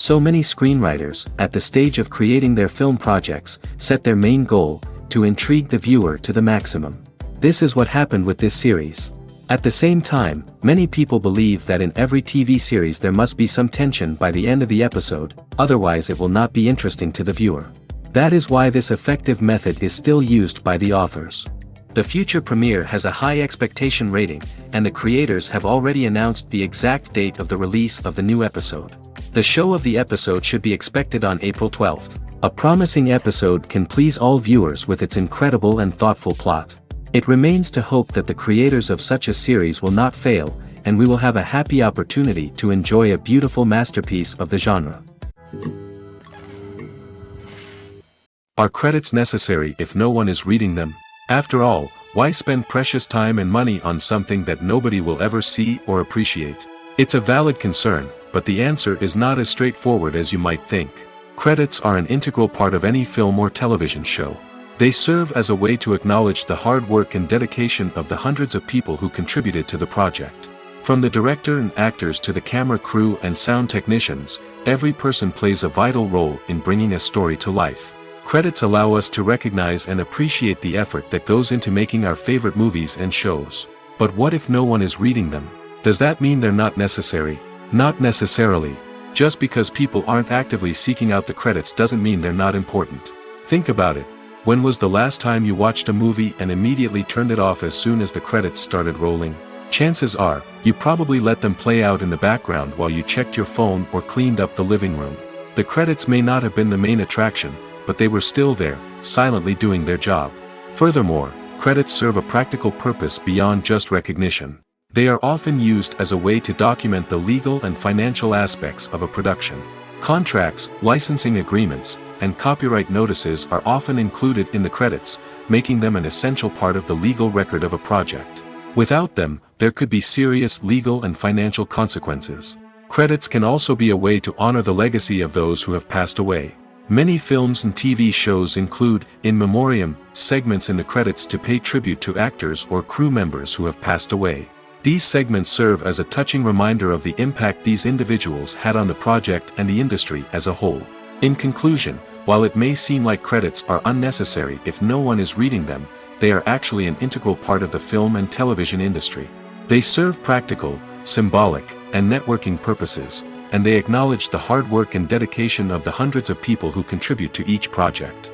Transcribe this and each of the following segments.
So many screenwriters, at the stage of creating their film projects, set their main goal, to intrigue the viewer to the maximum. This is what happened with this series. At the same time, many people believe that in every TV series there must be some tension by the end of the episode, otherwise it will not be interesting to the viewer. That is why this effective method is still used by the authors. The future premiere has a high expectation rating, and the creators have already announced the exact date of the release of the new episode. The show of the episode should be expected on April 12th. A promising episode can please all viewers with its incredible and thoughtful plot. It remains to hope that the creators of such a series will not fail, and we will have a happy opportunity to enjoy a beautiful masterpiece of the genre. Are credits necessary if no one is reading them? After all, why spend precious time and money on something that nobody will ever see or appreciate? It's a valid concern, but the answer is not as straightforward as you might think. Credits are an integral part of any film or television show. They serve as a way to acknowledge the hard work and dedication of the hundreds of people who contributed to the project. From the director and actors to the camera crew and sound technicians, every person plays a vital role in bringing a story to life. Credits allow us to recognize and appreciate the effort that goes into making our favorite movies and shows. But what if no one is reading them? Does that mean they're not necessary? Not necessarily. Just because people aren't actively seeking out the credits doesn't mean they're not important. Think about it. When was the last time you watched a movie and immediately turned it off as soon as the credits started rolling? Chances are, you probably let them play out in the background while you checked your phone or cleaned up the living room. The credits may not have been the main attraction, but they were still there, silently doing their job. Furthermore, credits serve a practical purpose beyond just recognition. They are often used as a way to document the legal and financial aspects of a production. Contracts, licensing agreements, and copyright notices are often included in the credits, making them an essential part of the legal record of a project. Without them, there could be serious legal and financial consequences. Credits can also be a way to honor the legacy of those who have passed away. Many films and TV shows include, in memoriam, segments in the credits to pay tribute to actors or crew members who have passed away. These segments serve as a touching reminder of the impact these individuals had on the project and the industry as a whole. In conclusion, while it may seem like credits are unnecessary if no one is reading them, they are actually an integral part of the film and television industry. They serve practical, symbolic, and networking purposes, and they acknowledge the hard work and dedication of the hundreds of people who contribute to each project.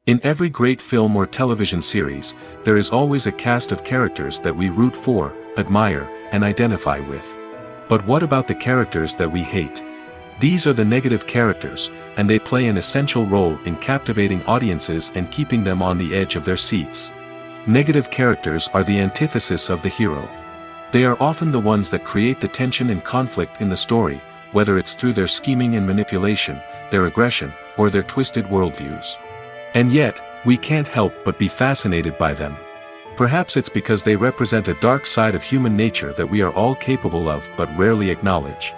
In every great film or television series, there is always a cast of characters that we root for, admire, and identify with. But what about the characters that we hate? These are the negative characters, and they play an essential role in captivating audiences and keeping them on the edge of their seats. Negative characters are the antithesis of the hero. They are often the ones that create the tension and conflict in the story, whether it's through their scheming and manipulation, their aggression, or their twisted worldviews. And yet, we can't help but be fascinated by them. Perhaps it's because they represent a dark side of human nature that we are all capable of but rarely acknowledge.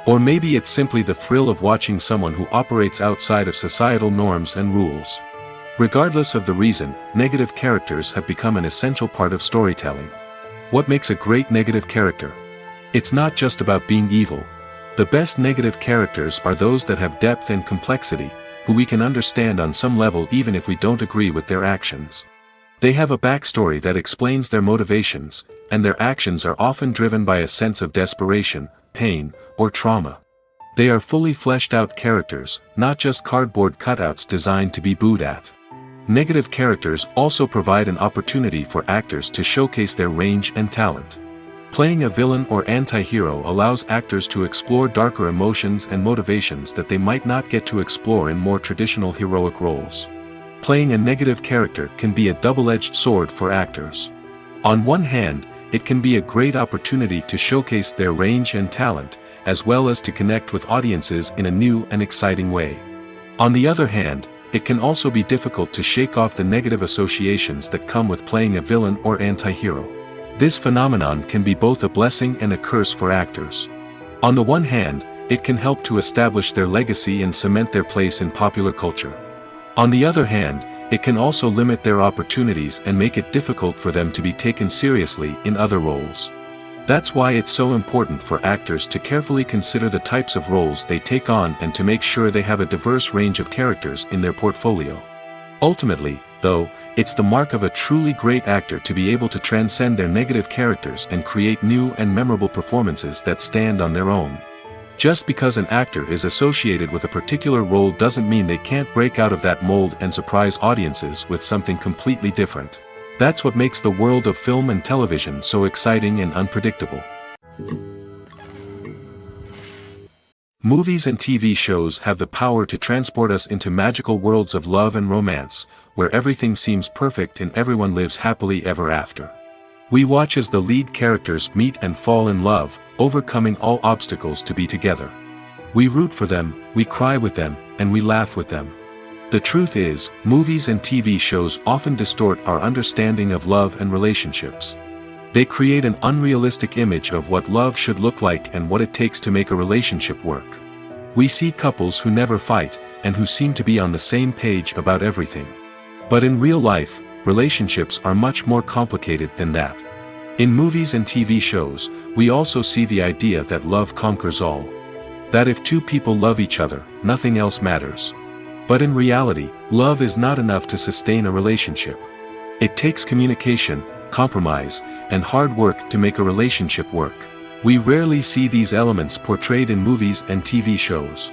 Or maybe it's simply the thrill of watching someone who operates outside of societal norms and rules. Regardless of the reason, negative characters have become an essential part of storytelling. What makes a great negative character? It's not just about being evil. The best negative characters are those that have depth and complexity, who we can understand on some level even if we don't agree with their actions. They have a backstory that explains their motivations, and their actions are often driven by a sense of desperation, pain, or trauma. They are fully fleshed out characters, not just cardboard cutouts designed to be booed at. Negative characters also provide an opportunity for actors to showcase their range and talent. Playing a villain or anti-hero allows actors to explore darker emotions and motivations that they might not get to explore in more traditional heroic roles. Playing a negative character can be a double-edged sword for actors. On one hand, it can be a great opportunity to showcase their range and talent, as well as to connect with audiences in a new and exciting way. On the other hand, it can also be difficult to shake off the negative associations that come with playing a villain or anti-hero. This phenomenon can be both a blessing and a curse for actors. On the one hand, it can help to establish their legacy and cement their place in popular culture. On the other hand, it can also limit their opportunities and make it difficult for them to be taken seriously in other roles. That's why it's so important for actors to carefully consider the types of roles they take on and to make sure they have a diverse range of characters in their portfolio. Ultimately, though, it's the mark of a truly great actor to be able to transcend their negative characters and create new and memorable performances that stand on their own. Just because an actor is associated with a particular role doesn't mean they can't break out of that mold and surprise audiences with something completely different. That's what makes the world of film and television so exciting and unpredictable. Movies and TV shows have the power to transport us into magical worlds of love and romance, where everything seems perfect and everyone lives happily ever after. We watch as the lead characters meet and fall in love, overcoming all obstacles to be together. We root for them, we cry with them, and we laugh with them. The truth is, movies and TV shows often distort our understanding of love and relationships. They create an unrealistic image of what love should look like and what it takes to make a relationship work. We see couples who never fight, and who seem to be on the same page about everything. But in real life, relationships are much more complicated than that. In movies and TV shows, we also see the idea that love conquers all. That if two people love each other, nothing else matters. But in reality, love is not enough to sustain a relationship. It takes communication, compromise, and hard work to make a relationship work. We rarely see these elements portrayed in movies and TV shows.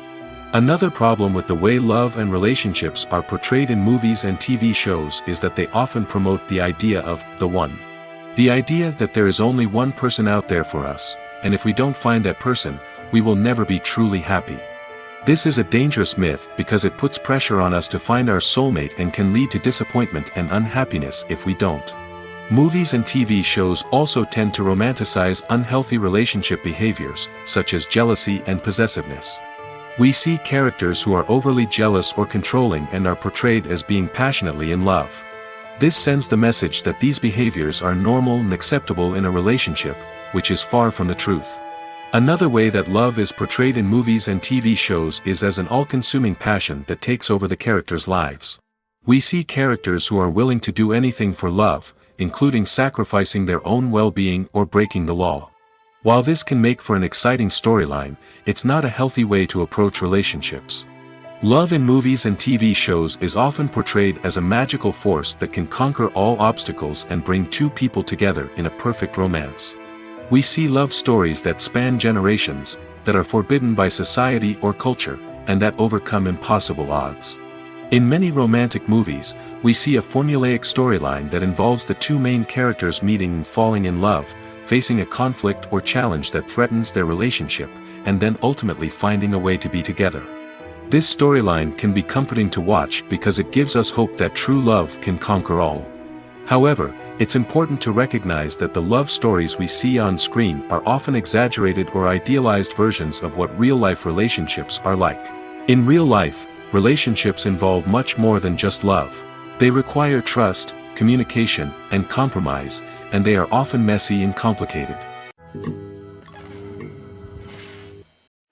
Another problem with the way love and relationships are portrayed in movies and TV shows is that they often promote the idea of the one. The idea that there is only one person out there for us, and if we don't find that person, we will never be truly happy. This is a dangerous myth because it puts pressure on us to find our soulmate and can lead to disappointment and unhappiness if we don't. Movies and TV shows also tend to romanticize unhealthy relationship behaviors, such as jealousy and possessiveness. We see characters who are overly jealous or controlling and are portrayed as being passionately in love. This sends the message that these behaviors are normal and acceptable in a relationship, which is far from the truth. Another way that love is portrayed in movies and TV shows is as an all-consuming passion that takes over the characters' lives. We see characters who are willing to do anything for love, including sacrificing their own well-being or breaking the law. While this can make for an exciting storyline, it's not a healthy way to approach relationships. Love in movies and TV shows is often portrayed as a magical force that can conquer all obstacles and bring two people together in a perfect romance. We see love stories that span generations, that are forbidden by society or culture, and that overcome impossible odds. In many romantic movies, we see a formulaic storyline that involves the two main characters meeting and falling in love, facing a conflict or challenge that threatens their relationship, and then ultimately finding a way to be together. This storyline can be comforting to watch because it gives us hope that true love can conquer all. However, it's important to recognize that the love stories we see on screen are often exaggerated or idealized versions of what real-life relationships are like. In real life, relationships involve much more than just love. They require trust, communication, and compromise, and they are often messy and complicated.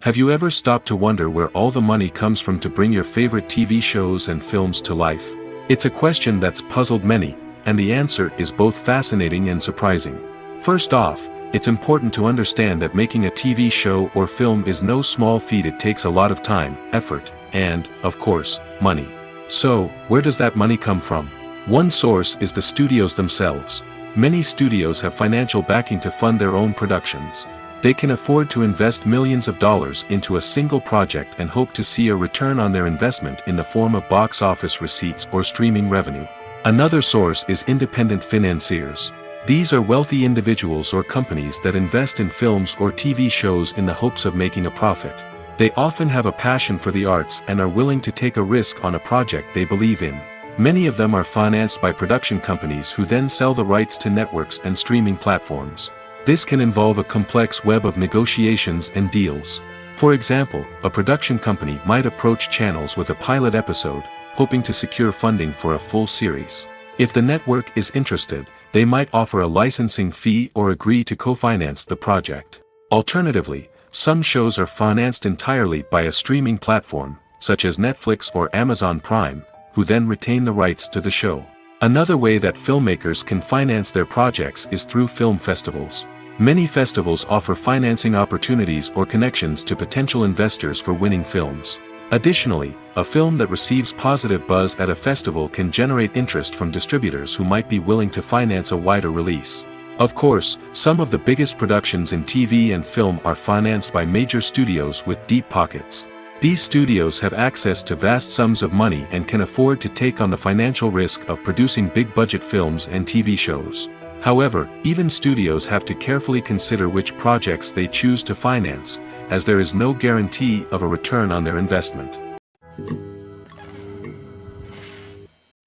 Have you ever stopped to wonder where all the money comes from to bring your favorite TV shows and films to life? It's a question that's puzzled many, and the answer is both fascinating and surprising. First off, it's important to understand that making a TV show or film is no small feat. It takes a lot of time, effort, and, of course, money. So, where does that money come from? One source is the studios themselves. Many studios have financial backing to fund their own productions. They can afford to invest millions of dollars into a single project and hope to see a return on their investment in the form of box office receipts or streaming revenue. Another source is independent financiers. These are wealthy individuals or companies that invest in films or TV shows in the hopes of making a profit. They often have a passion for the arts and are willing to take a risk on a project they believe in. Many of them are financed by production companies who then sell the rights to networks and streaming platforms. This can involve a complex web of negotiations and deals. For example, a production company might approach channels with a pilot episode, hoping to secure funding for a full series. If the network is interested, they might offer a licensing fee or agree to co-finance the project. Alternatively, some shows are financed entirely by a streaming platform, such as Netflix or Amazon Prime, who then retain the rights to the show. Another way that filmmakers can finance their projects is through film festivals. Many festivals offer financing opportunities or connections to potential investors for winning films. Additionally, a film that receives positive buzz at a festival can generate interest from distributors who might be willing to finance a wider release. Of course, some of the biggest productions in TV and film are financed by major studios with deep pockets. These studios have access to vast sums of money and can afford to take on the financial risk of producing big-budget films and TV shows. However, even studios have to carefully consider which projects they choose to finance, as there is no guarantee of a return on their investment.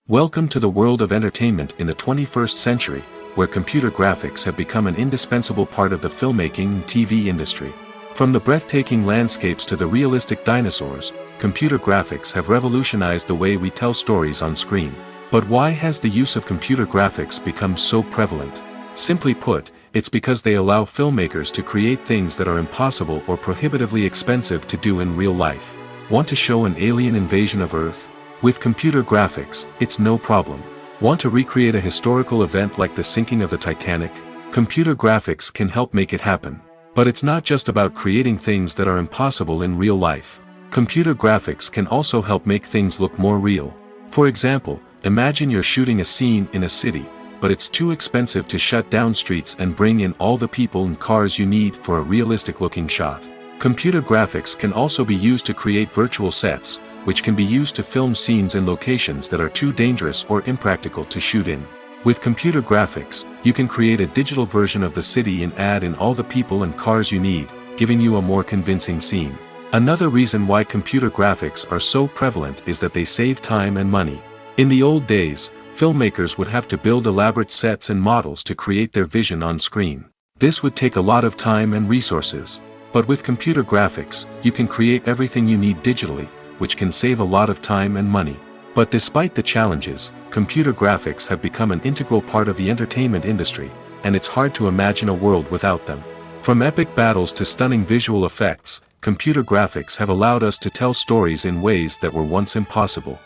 Welcome to the world of entertainment in the 21st century, where computer graphics have become an indispensable part of the filmmaking and TV industry. From the breathtaking landscapes to the realistic dinosaurs, computer graphics have revolutionized the way we tell stories on screen. But why has the use of computer graphics become so prevalent? Simply put, it's because they allow filmmakers to create things that are impossible or prohibitively expensive to do in real life. Want to show an alien invasion of Earth? With computer graphics, it's no problem. Want to recreate a historical event like the sinking of the Titanic? Computer graphics can help make it happen. But it's not just about creating things that are impossible in real life. Computer graphics can also help make things look more real. For example, imagine you're shooting a scene in a city, but it's too expensive to shut down streets and bring in all the people and cars you need for a realistic-looking shot. Computer graphics can also be used to create virtual sets, which can be used to film scenes in locations that are too dangerous or impractical to shoot in. With computer graphics, you can create a digital version of the city and add in all the people and cars you need, giving you a more convincing scene. Another reason why computer graphics are so prevalent is that they save time and money. In the old days, filmmakers would have to build elaborate sets and models to create their vision on screen. This would take a lot of time and resources. But with computer graphics, you can create everything you need digitally, which can save a lot of time and money. But despite the challenges, computer graphics have become an integral part of the entertainment industry, and it's hard to imagine a world without them. From epic battles to stunning visual effects, computer graphics have allowed us to tell stories in ways that were once impossible.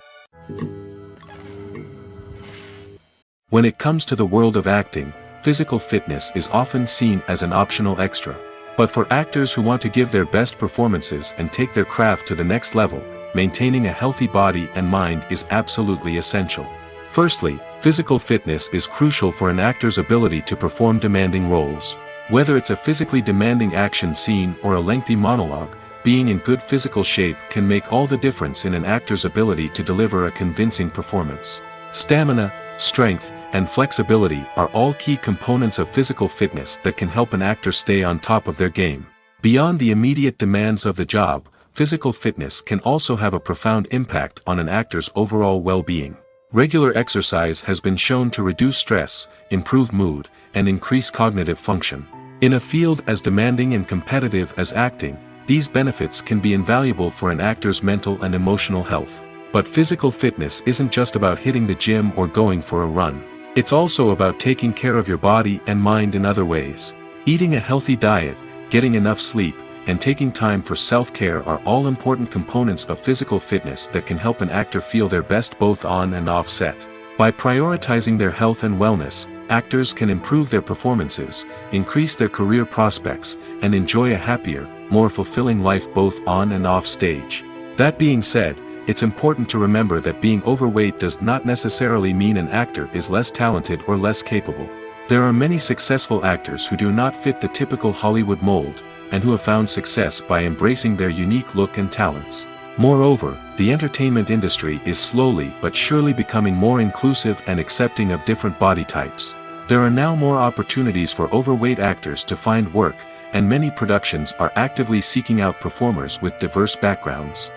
When it comes to the world of acting, physical fitness is often seen as an optional extra. But for actors who want to give their best performances and take their craft to the next level, maintaining a healthy body and mind is absolutely essential. Firstly, physical fitness is crucial for an actor's ability to perform demanding roles. Whether it's a physically demanding action scene or a lengthy monologue, being in good physical shape can make all the difference in an actor's ability to deliver a convincing performance. Stamina, strength, and flexibility are all key components of physical fitness that can help an actor stay on top of their game. Beyond the immediate demands of the job, physical fitness can also have a profound impact on an actor's overall well-being. Regular exercise has been shown to reduce stress, improve mood, and increase cognitive function. In a field as demanding and competitive as acting, these benefits can be invaluable for an actor's mental and emotional health. But physical fitness isn't just about hitting the gym or going for a run. It's also about taking care of your body and mind in other ways. Eating a healthy diet, getting enough sleep, and taking time for self-care are all important components of physical fitness that can help an actor feel their best both on and off set. By prioritizing their health and wellness, actors can improve their performances, increase their career prospects, and enjoy a happier, more fulfilling life both on and off stage. That being said, it's important to remember that being overweight does not necessarily mean an actor is less talented or less capable. There are many successful actors who do not fit the typical Hollywood mold, and who have found success by embracing their unique look and talents. Moreover, the entertainment industry is slowly but surely becoming more inclusive and accepting of different body types. There are now more opportunities for overweight actors to find work, and many productions are actively seeking out performers with diverse backgrounds.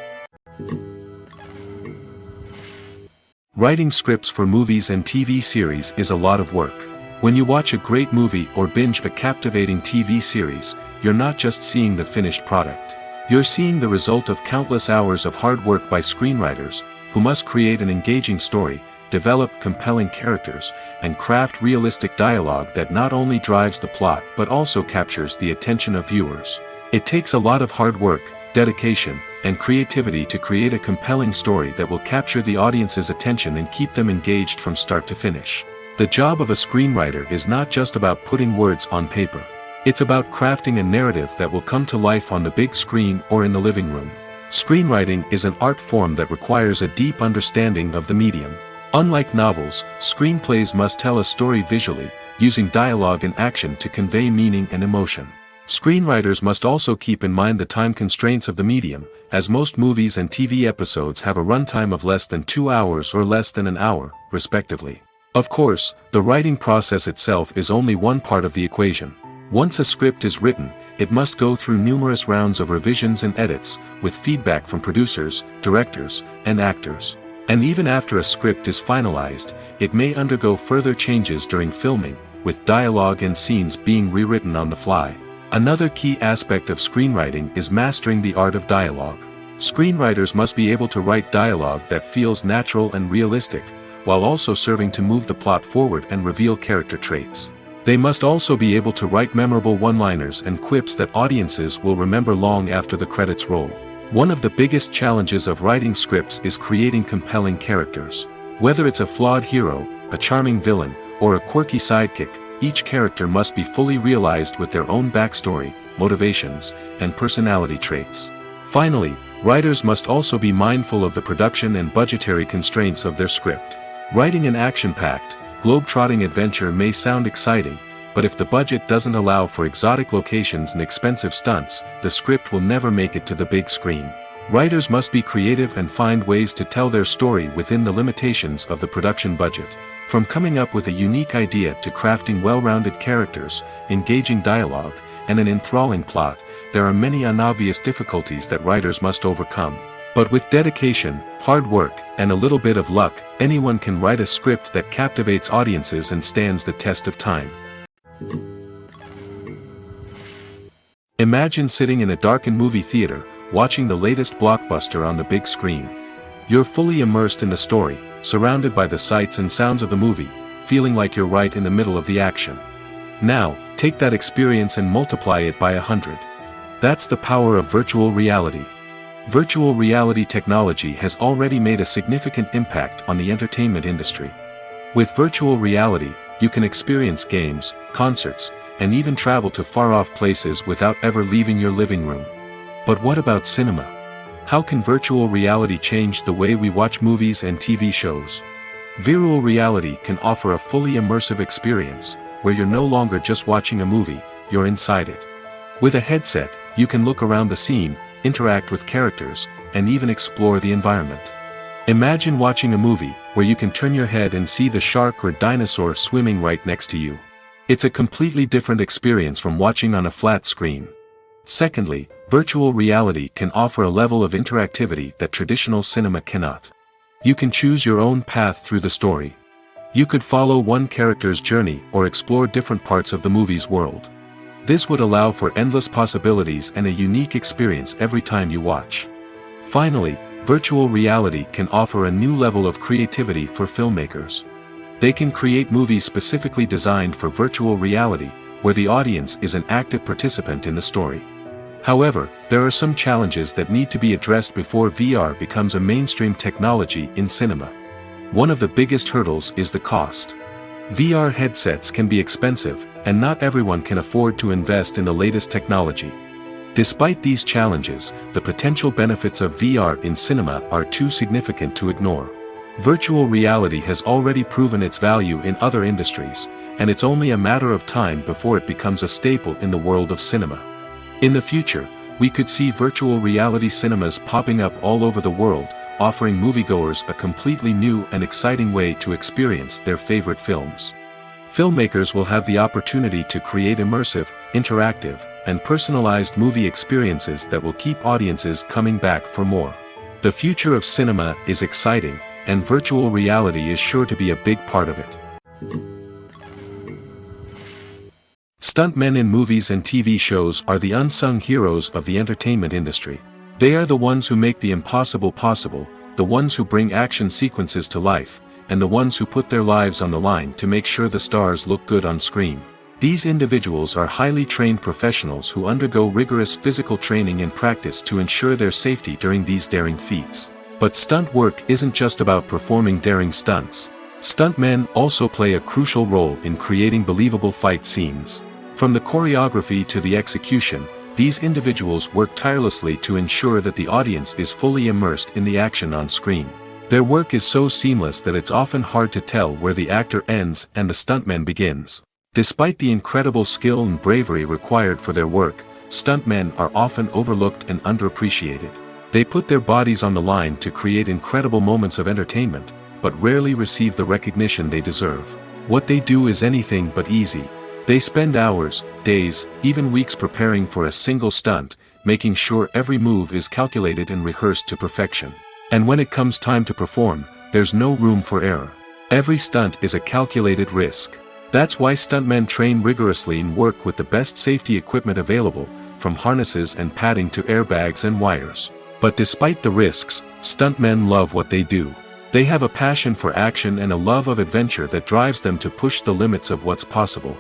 Writing scripts for movies and TV series is a lot of work. When you watch a great movie or binge a captivating TV series, you're not just seeing the finished product. You're seeing the result of countless hours of hard work by screenwriters, who must create an engaging story, develop compelling characters, and craft realistic dialogue that not only drives the plot but also captures the attention of viewers. It takes a lot of hard work, dedication, and creativity to create a compelling story that will capture the audience's attention and keep them engaged from start to finish. The job of a screenwriter is not just about putting words on paper. It's about crafting a narrative that will come to life on the big screen or in the living room. Screenwriting is an art form that requires a deep understanding of the medium. Unlike novels, screenplays must tell a story visually, using dialogue and action to convey meaning and emotion. Screenwriters must also keep in mind the time constraints of the medium, as most movies and TV episodes have a runtime of less than 2 hours or less than an hour, respectively. Of course, the writing process itself is only one part of the equation. Once a script is written, it must go through numerous rounds of revisions and edits, with feedback from producers, directors, and actors. And even after a script is finalized, it may undergo further changes during filming, with dialogue and scenes being rewritten on the fly. Another key aspect of screenwriting is mastering the art of dialogue. Screenwriters must be able to write dialogue that feels natural and realistic, while also serving to move the plot forward and reveal character traits. They must also be able to write memorable one-liners and quips that audiences will remember long after the credits roll. One of the biggest challenges of writing scripts is creating compelling characters. Whether it's a flawed hero, a charming villain, or a quirky sidekick, each character must be fully realized with their own backstory, motivations, and personality traits. Finally, writers must also be mindful of the production and budgetary constraints of their script. Writing an action-packed, globe-trotting adventure may sound exciting, but if the budget doesn't allow for exotic locations and expensive stunts, the script will never make it to the big screen. Writers must be creative and find ways to tell their story within the limitations of the production budget. From coming up with a unique idea to crafting well-rounded characters, engaging dialogue, and an enthralling plot, there are many unobvious difficulties that writers must overcome. But with dedication, hard work, and a little bit of luck, anyone can write a script that captivates audiences and stands the test of time. Imagine sitting in a darkened movie theater, watching the latest blockbuster on the big screen. You're fully immersed in the story, surrounded by the sights and sounds of the movie, feeling like you're right in the middle of the action. Now, take that experience and multiply it by 100. That's the power of virtual reality. Virtual reality technology has already made a significant impact on the entertainment industry. With virtual reality, you can experience games, concerts, and even travel to far-off places without ever leaving your living room. But what about cinema? How can virtual reality change the way we watch movies and TV shows? Virtual reality can offer a fully immersive experience, where you're no longer just watching a movie, you're inside it. With a headset, you can look around the scene, interact with characters, and even explore the environment. Imagine watching a movie, where you can turn your head and see the shark or dinosaur swimming right next to you. It's a completely different experience from watching on a flat screen. Secondly, virtual reality can offer a level of interactivity that traditional cinema cannot. You can choose your own path through the story. You could follow one character's journey or explore different parts of the movie's world. This would allow for endless possibilities and a unique experience every time you watch. Finally, virtual reality can offer a new level of creativity for filmmakers. They can create movies specifically designed for virtual reality, where the audience is an active participant in the story. However, there are some challenges that need to be addressed before VR becomes a mainstream technology in cinema. One of the biggest hurdles is the cost. VR headsets can be expensive, and not everyone can afford to invest in the latest technology. Despite these challenges, the potential benefits of VR in cinema are too significant to ignore. Virtual reality has already proven its value in other industries, and it's only a matter of time before it becomes a staple in the world of cinema. In the future, we could see virtual reality cinemas popping up all over the world, offering moviegoers a completely new and exciting way to experience their favorite films. Filmmakers will have the opportunity to create immersive, interactive, and personalized movie experiences that will keep audiences coming back for more. The future of cinema is exciting, and virtual reality is sure to be a big part of it. Stuntmen in movies and TV shows are the unsung heroes of the entertainment industry. They are the ones who make the impossible possible, the ones who bring action sequences to life, and the ones who put their lives on the line to make sure the stars look good on screen. These individuals are highly trained professionals who undergo rigorous physical training and practice to ensure their safety during these daring feats. But stunt work isn't just about performing daring stunts. Stuntmen also play a crucial role in creating believable fight scenes. From the choreography to the execution, these individuals work tirelessly to ensure that the audience is fully immersed in the action on screen. Their work is so seamless that it's often hard to tell where the actor ends and the stuntman begins. Despite the incredible skill and bravery required for their work, stuntmen are often overlooked and underappreciated. They put their bodies on the line to create incredible moments of entertainment, but rarely receive the recognition they deserve. What they do is anything but easy. They spend hours, days, even weeks preparing for a single stunt, making sure every move is calculated and rehearsed to perfection. And when it comes time to perform, there's no room for error. Every stunt is a calculated risk. That's why stuntmen train rigorously and work with the best safety equipment available, from harnesses and padding to airbags and wires. But despite the risks, stuntmen love what they do. They have a passion for action and a love of adventure that drives them to push the limits of what's possible.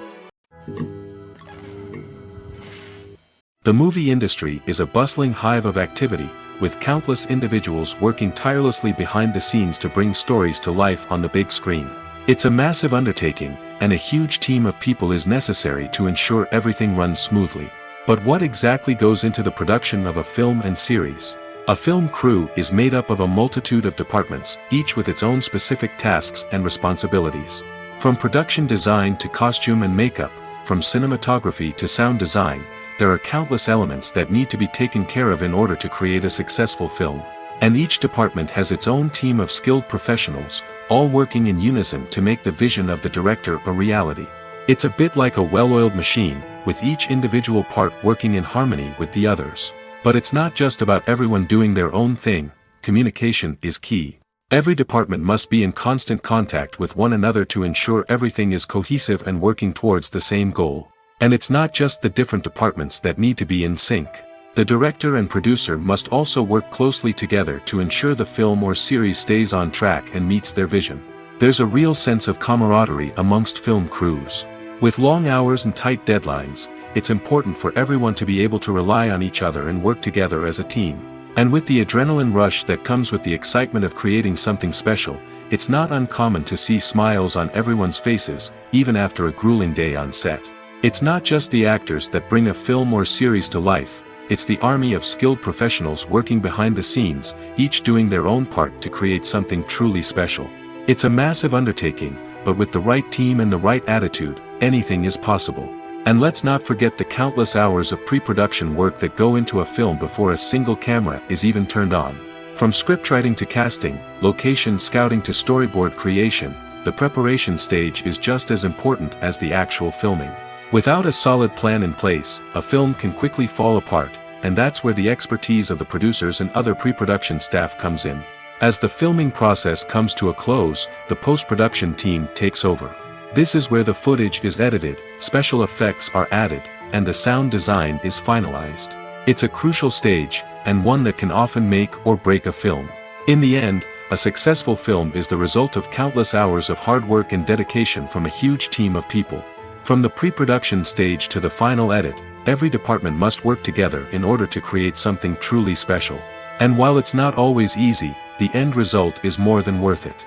The movie industry is a bustling hive of activity, with countless individuals working tirelessly behind the scenes to bring stories to life on the big screen. It's a massive undertaking, and a huge team of people is necessary to ensure everything runs smoothly. But what exactly goes into the production of a film and series? A film crew is made up of a multitude of departments, each with its own specific tasks and responsibilities. From production design to costume and makeup, from cinematography to sound design, there are countless elements that need to be taken care of in order to create a successful film. And each department has its own team of skilled professionals, all working in unison to make the vision of the director a reality. It's a bit like a well-oiled machine, with each individual part working in harmony with the others. But it's not just about everyone doing their own thing. Communication is key. Every department must be in constant contact with one another to ensure everything is cohesive and working towards the same goal. And it's not just the different departments that need to be in sync. The director and producer must also work closely together to ensure the film or series stays on track and meets their vision. There's a real sense of camaraderie amongst film crews. With long hours and tight deadlines, it's important for everyone to be able to rely on each other and work together as a team. And with the adrenaline rush that comes with the excitement of creating something special, it's not uncommon to see smiles on everyone's faces, even after a grueling day on set. It's not just the actors that bring a film or series to life, it's the army of skilled professionals working behind the scenes, each doing their own part to create something truly special. It's a massive undertaking, but with the right team and the right attitude, anything is possible. And let's not forget the countless hours of pre-production work that go into a film before a single camera is even turned on. From scriptwriting to casting, location scouting to storyboard creation, the preparation stage is just as important as the actual filming. Without a solid plan in place, a film can quickly fall apart, and that's where the expertise of the producers and other pre-production staff comes in. As the filming process comes to a close, the post-production team takes over. This is where the footage is edited, special effects are added, and the sound design is finalized. It's a crucial stage, and one that can often make or break a film. In the end, a successful film is the result of countless hours of hard work and dedication from a huge team of people. From the pre-production stage to the final edit, every department must work together in order to create something truly special. And while it's not always easy, the end result is more than worth it.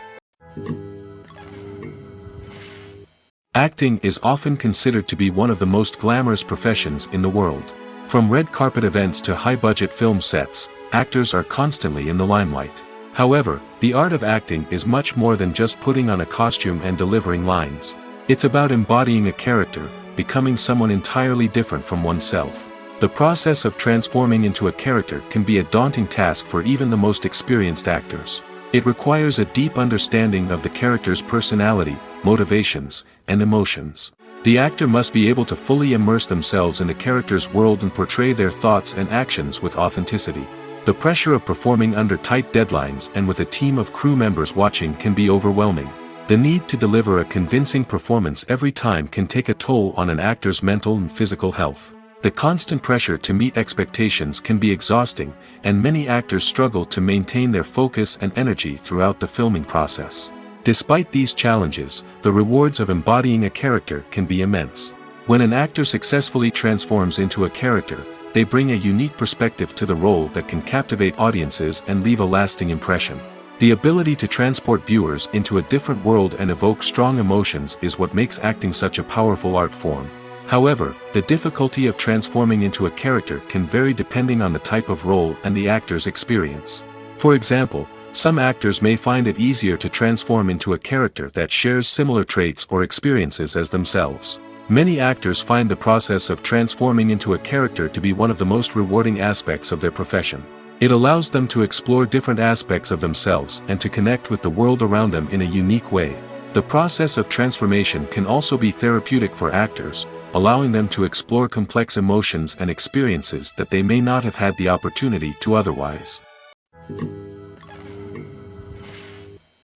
Acting is often considered to be one of the most glamorous professions in the world. From red carpet events to high-budget film sets, actors are constantly in the limelight. However, the art of acting is much more than just putting on a costume and delivering lines. It's about embodying a character, becoming someone entirely different from oneself. The process of transforming into a character can be a daunting task for even the most experienced actors. It requires a deep understanding of the character's personality, motivations, and emotions. The actor must be able to fully immerse themselves in the character's world and portray their thoughts and actions with authenticity. The pressure of performing under tight deadlines and with a team of crew members watching can be overwhelming. The need to deliver a convincing performance every time can take a toll on an actor's mental and physical health. The constant pressure to meet expectations can be exhausting, and many actors struggle to maintain their focus and energy throughout the filming process. Despite these challenges, the rewards of embodying a character can be immense. When an actor successfully transforms into a character, they bring a unique perspective to the role that can captivate audiences and leave a lasting impression. The ability to transport viewers into a different world and evoke strong emotions is what makes acting such a powerful art form. However, the difficulty of transforming into a character can vary depending on the type of role and the actor's experience. For example, some actors may find it easier to transform into a character that shares similar traits or experiences as themselves. Many actors find the process of transforming into a character to be one of the most rewarding aspects of their profession. It allows them to explore different aspects of themselves and to connect with the world around them in a unique way. The process of transformation can also be therapeutic for actors, allowing them to explore complex emotions and experiences that they may not have had the opportunity to otherwise.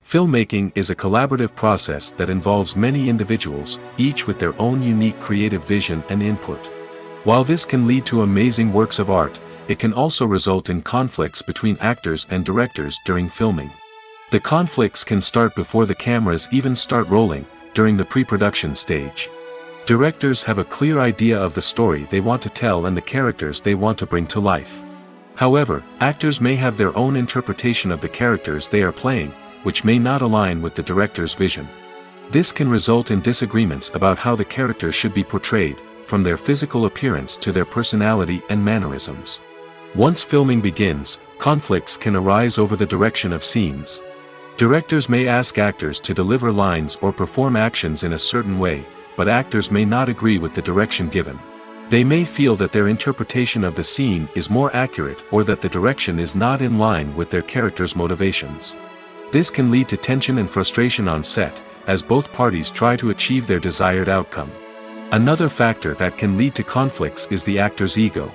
Filmmaking is a collaborative process that involves many individuals, each with their own unique creative vision and input. While this can lead to amazing works of art, it can also result in conflicts between actors and directors during filming. The conflicts can start before the cameras even start rolling, during the pre-production stage. Directors have a clear idea of the story they want to tell and the characters they want to bring to life. However, actors may have their own interpretation of the characters they are playing, which may not align with the director's vision. This can result in disagreements about how the character should be portrayed, from their physical appearance to their personality and mannerisms. Once filming begins, conflicts can arise over the direction of scenes. Directors may ask actors to deliver lines or perform actions in a certain way, but actors may not agree with the direction given. They may feel that their interpretation of the scene is more accurate or that the direction is not in line with their character's motivations. This can lead to tension and frustration on set, as both parties try to achieve their desired outcome. Another factor that can lead to conflicts is the actor's ego.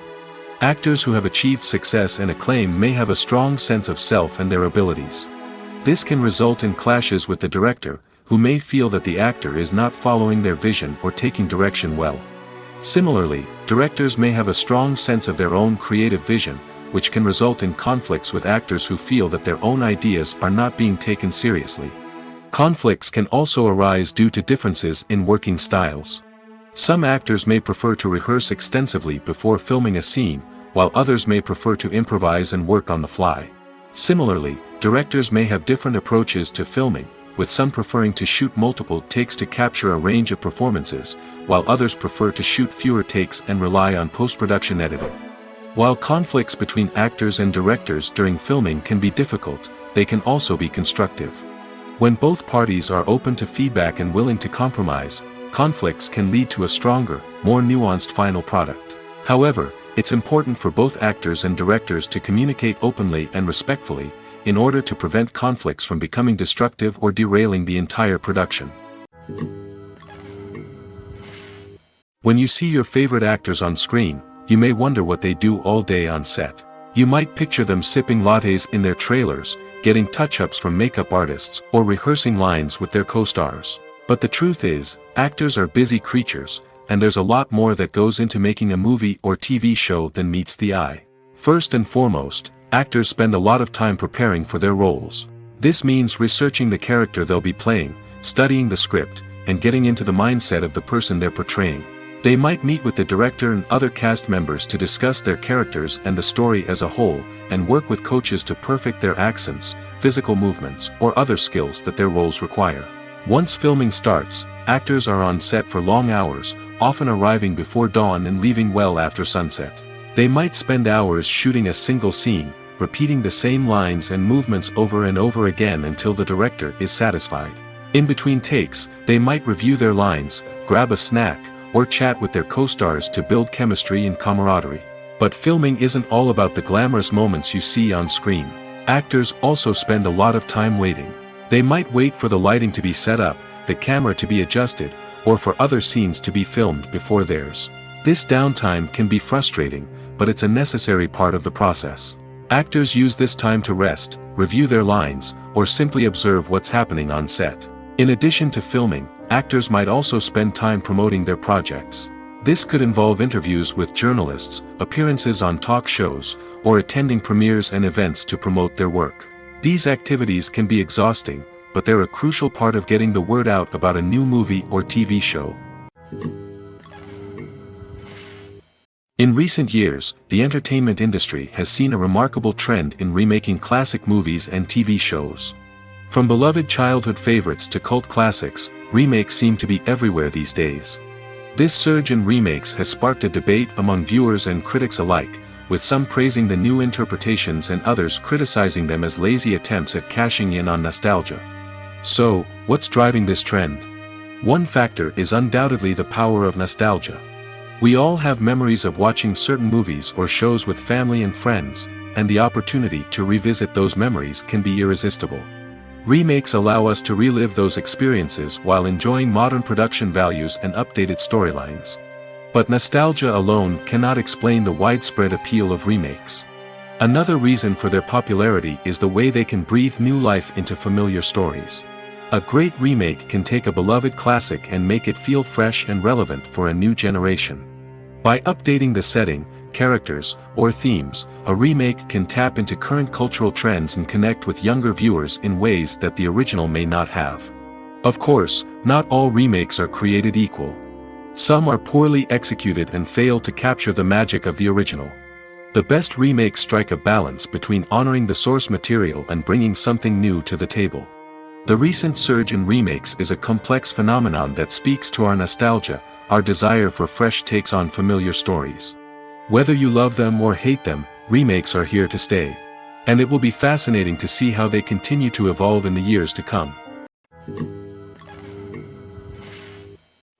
Actors who have achieved success and acclaim may have a strong sense of self and their abilities. This can result in clashes with the director, who may feel that the actor is not following their vision or taking direction well. Similarly, directors may have a strong sense of their own creative vision, which can result in conflicts with actors who feel that their own ideas are not being taken seriously. Conflicts can also arise due to differences in working styles. Some actors may prefer to rehearse extensively before filming a scene, while others may prefer to improvise and work on the fly. Similarly, directors may have different approaches to filming, with some preferring to shoot multiple takes to capture a range of performances, while others prefer to shoot fewer takes and rely on post-production editing. While conflicts between actors and directors during filming can be difficult, they can also be constructive. When both parties are open to feedback and willing to compromise, conflicts can lead to a stronger, more nuanced final product. However, it's important for both actors and directors to communicate openly and respectfully, in order to prevent conflicts from becoming destructive or derailing the entire production. When you see your favorite actors on screen, you may wonder what they do all day on set. You might picture them sipping lattes in their trailers, getting touch-ups from makeup artists, or rehearsing lines with their co-stars. But the truth is, actors are busy creatures, and there's a lot more that goes into making a movie or TV show than meets the eye. First and foremost, actors spend a lot of time preparing for their roles. This means researching the character they'll be playing, studying the script, and getting into the mindset of the person they're portraying. They might meet with the director and other cast members to discuss their characters and the story as a whole, and work with coaches to perfect their accents, physical movements, or other skills that their roles require. Once filming starts, actors are on set for long hours, often arriving before dawn and leaving well after sunset. They might spend hours shooting a single scene, repeating the same lines and movements over and over again until the director is satisfied. In between takes, they might review their lines, grab a snack, or chat with their co-stars to build chemistry and camaraderie. But filming isn't all about the glamorous moments you see on screen. Actors also spend a lot of time waiting. They might wait for the lighting to be set up, the camera to be adjusted, or for other scenes to be filmed before theirs. This downtime can be frustrating, but it's a necessary part of the process. Actors use this time to rest, review their lines, or simply observe what's happening on set. In addition to filming, actors might also spend time promoting their projects. This could involve interviews with journalists, appearances on talk shows, or attending premieres and events to promote their work. These activities can be exhausting, but they're a crucial part of getting the word out about a new movie or TV show. In recent years, the entertainment industry has seen a remarkable trend in remaking classic movies and TV shows. From beloved childhood favorites to cult classics, remakes seem to be everywhere these days. This surge in remakes has sparked a debate among viewers and critics alike, with some praising the new interpretations and others criticizing them as lazy attempts at cashing in on nostalgia. So, what's driving this trend? One factor is undoubtedly the power of nostalgia. We all have memories of watching certain movies or shows with family and friends, and the opportunity to revisit those memories can be irresistible. Remakes allow us to relive those experiences while enjoying modern production values and updated storylines. But nostalgia alone cannot explain the widespread appeal of remakes. Another reason for their popularity is the way they can breathe new life into familiar stories. A great remake can take a beloved classic and make it feel fresh and relevant for a new generation. By updating the setting, characters, or themes, a remake can tap into current cultural trends and connect with younger viewers in ways that the original may not have. Of course, not all remakes are created equal. Some are poorly executed and fail to capture the magic of the original. The best remakes strike a balance between honoring the source material and bringing something new to the table. The recent surge in remakes is a complex phenomenon that speaks to our nostalgia, our desire for fresh takes on familiar stories. Whether you love them or hate them, remakes are here to stay. And it will be fascinating to see how they continue to evolve in the years to come.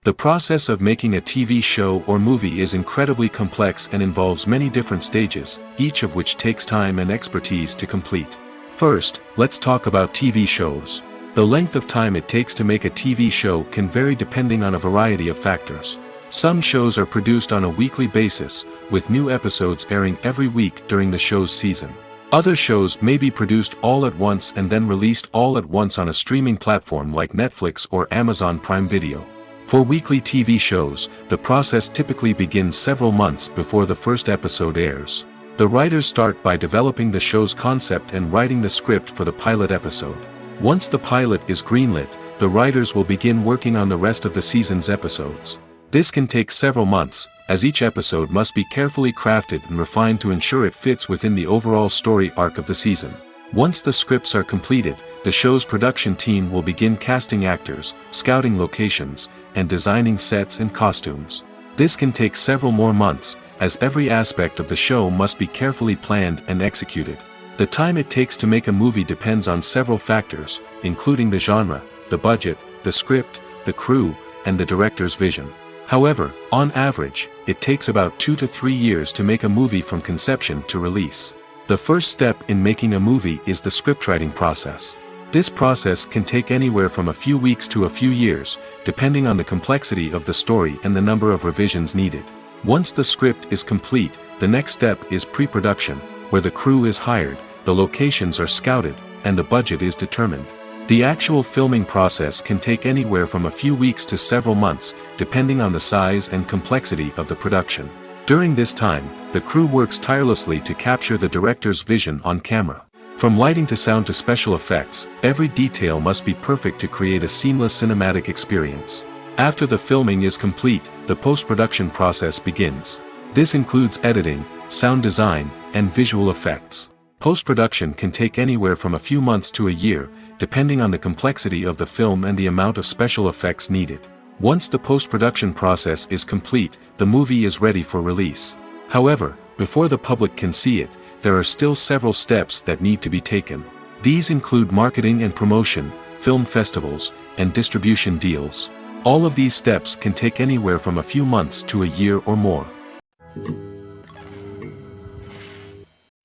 The process of making a TV show or movie is incredibly complex and involves many different stages, each of which takes time and expertise to complete. First, let's talk about TV shows. The length of time it takes to make a TV show can vary depending on a variety of factors. Some shows are produced on a weekly basis, with new episodes airing every week during the show's season. Other shows may be produced all at once and then released all at once on a streaming platform like Netflix or Amazon Prime Video. For weekly TV shows, the process typically begins several months before the first episode airs. The writers start by developing the show's concept and writing the script for the pilot episode. Once the pilot is greenlit, the writers will begin working on the rest of the season's episodes. This can take several months, as each episode must be carefully crafted and refined to ensure it fits within the overall story arc of the season. Once the scripts are completed, the show's production team will begin casting actors, scouting locations, and designing sets and costumes. This can take several more months, as every aspect of the show must be carefully planned and executed. The time it takes to make a movie depends on several factors, including the genre, the budget, the script, the crew, and the director's vision. However, on average, it takes about 2 to 3 years to make a movie from conception to release. The first step in making a movie is the scriptwriting process. This process can take anywhere from a few weeks to a few years, depending on the complexity of the story and the number of revisions needed. Once the script is complete, the next step is pre-production, where the crew is hired, the locations are scouted, and the budget is determined. The actual filming process can take anywhere from a few weeks to several months, depending on the size and complexity of the production. During this time, the crew works tirelessly to capture the director's vision on camera. From lighting to sound to special effects, every detail must be perfect to create a seamless cinematic experience. After the filming is complete, the post-production process begins. This includes editing, sound design, and visual effects. Post-production can take anywhere from a few months to a year, depending on the complexity of the film and the amount of special effects needed. Once the post-production process is complete, the movie is ready for release. However, before the public can see it, there are still several steps that need to be taken. These include marketing and promotion, film festivals, and distribution deals. All of these steps can take anywhere from a few months to a year or more.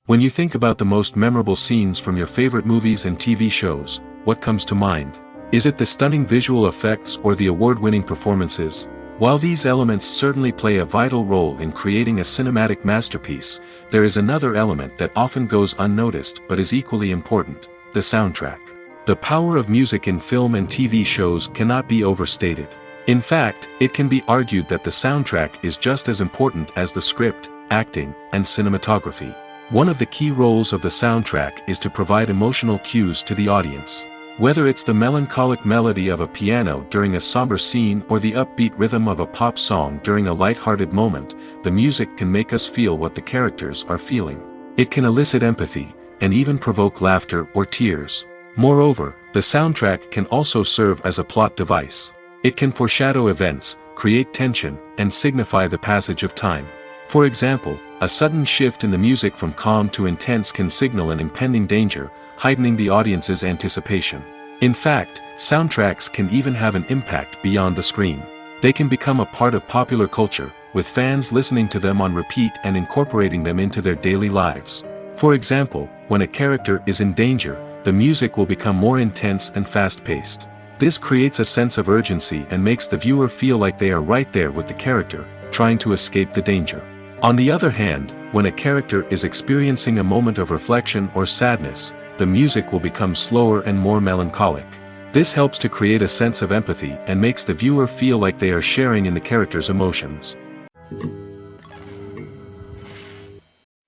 When you think about the most memorable scenes from your favorite movies and TV shows, what comes to mind? Is it the stunning visual effects or the award-winning performances? While these elements certainly play a vital role in creating a cinematic masterpiece, there is another element that often goes unnoticed but is equally important: the soundtrack. The power of music in film and TV shows cannot be overstated. In fact, it can be argued that the soundtrack is just as important as the script, acting, and cinematography. One of the key roles of the soundtrack is to provide emotional cues to the audience. Whether it's the melancholic melody of a piano during a somber scene or the upbeat rhythm of a pop song during a light-hearted moment, the music can make us feel what the characters are feeling. It can elicit empathy, and even provoke laughter or tears. Moreover, the soundtrack can also serve as a plot device. It can foreshadow events, create tension, and signify the passage of time. For example, a sudden shift in the music from calm to intense can signal an impending danger, heightening the audience's anticipation. In fact, soundtracks can even have an impact beyond the screen. They can become a part of popular culture, with fans listening to them on repeat and incorporating them into their daily lives. For example, when a character is in danger, the music will become more intense and fast-paced. This creates a sense of urgency and makes the viewer feel like they are right there with the character, trying to escape the danger. On the other hand, when a character is experiencing a moment of reflection or sadness, the music will become slower and more melancholic. This helps to create a sense of empathy and makes the viewer feel like they are sharing in the character's emotions.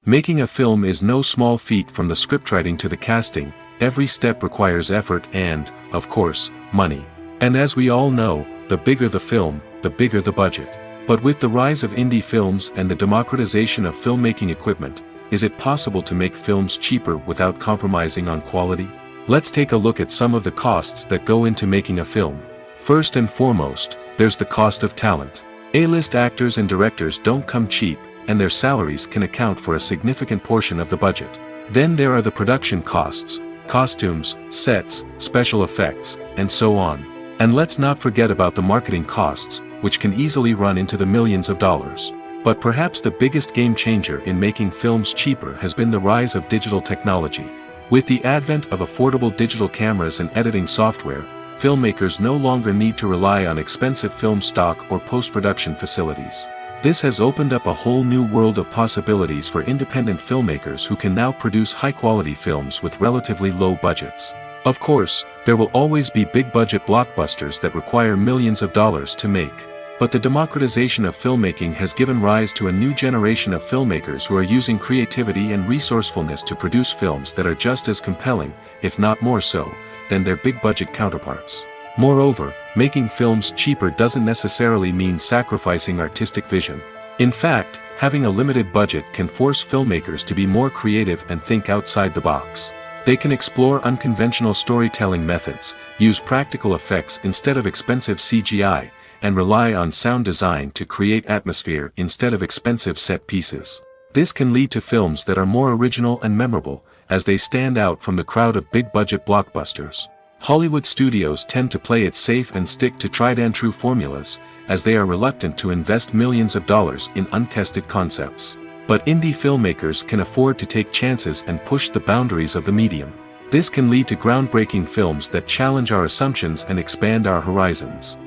Making a film is no small feat. From the scriptwriting to the casting, every step requires effort and, of course, money. And as we all know, the bigger the film, the bigger the budget. But with the rise of indie films and the democratization of filmmaking equipment, is it possible to make films cheaper without compromising on quality? Let's take a look at some of the costs that go into making a film. First and foremost, there's the cost of talent. A-list actors and directors don't come cheap, and their salaries can account for a significant portion of the budget. Then there are the production costs, costumes, sets, special effects, and so on. And let's not forget about the marketing costs, which can easily run into the millions of dollars. But perhaps the biggest game changer in making films cheaper has been the rise of digital technology. With the advent of affordable digital cameras and editing software, filmmakers no longer need to rely on expensive film stock or post-production facilities. This has opened up a whole new world of possibilities for independent filmmakers who can now produce high-quality films with relatively low budgets. Of course, there will always be big-budget blockbusters that require millions of dollars to make. But the democratization of filmmaking has given rise to a new generation of filmmakers who are using creativity and resourcefulness to produce films that are just as compelling, if not more so, than their big-budget counterparts. Moreover, making films cheaper doesn't necessarily mean sacrificing artistic vision. In fact, having a limited budget can force filmmakers to be more creative and think outside the box. They can explore unconventional storytelling methods, use practical effects instead of expensive CGI, and rely on sound design to create atmosphere instead of expensive set pieces. This can lead to films that are more original and memorable, as they stand out from the crowd of big-budget blockbusters. Hollywood studios tend to play it safe and stick to tried-and-true formulas, as they are reluctant to invest millions of dollars in untested concepts. But indie filmmakers can afford to take chances and push the boundaries of the medium. This can lead to groundbreaking films that challenge our assumptions and expand our horizons.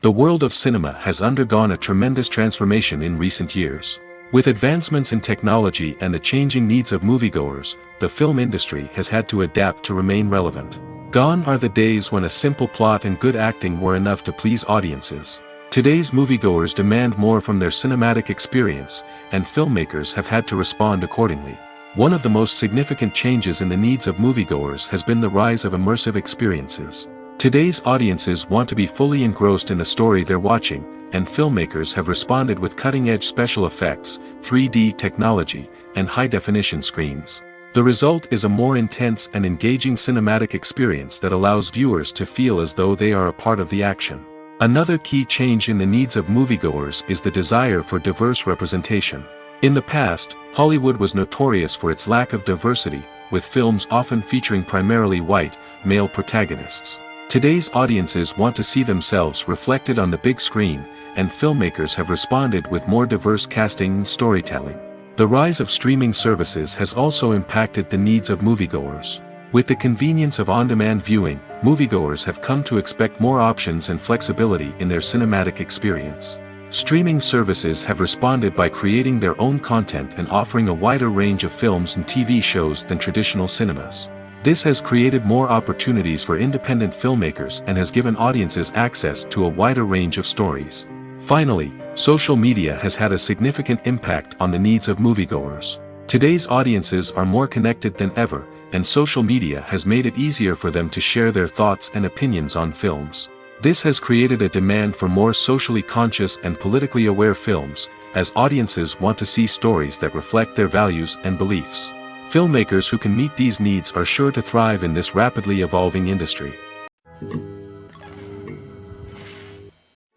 The world of cinema has undergone a tremendous transformation in recent years. With advancements in technology and the changing needs of moviegoers, the film industry has had to adapt to remain relevant. Gone are the days when a simple plot and good acting were enough to please audiences. Today's moviegoers demand more from their cinematic experience, and filmmakers have had to respond accordingly. One of the most significant changes in the needs of moviegoers has been the rise of immersive experiences. Today's audiences want to be fully engrossed in the story they're watching, and filmmakers have responded with cutting-edge special effects, 3D technology, and high-definition screens. The result is a more intense and engaging cinematic experience that allows viewers to feel as though they are a part of the action. Another key change in the needs of moviegoers is the desire for diverse representation. In the past, Hollywood was notorious for its lack of diversity, with films often featuring primarily white, male protagonists. Today's audiences want to see themselves reflected on the big screen, and filmmakers have responded with more diverse casting and storytelling. The rise of streaming services has also impacted the needs of moviegoers. With the convenience of on-demand viewing, moviegoers have come to expect more options and flexibility in their cinematic experience. Streaming services have responded by creating their own content and offering a wider range of films and TV shows than traditional cinemas. This has created more opportunities for independent filmmakers and has given audiences access to a wider range of stories. Finally, social media has had a significant impact on the needs of moviegoers. Today's audiences are more connected than ever, and social media has made it easier for them to share their thoughts and opinions on films. This has created a demand for more socially conscious and politically aware films, as audiences want to see stories that reflect their values and beliefs. Filmmakers who can meet these needs are sure to thrive in this rapidly evolving industry.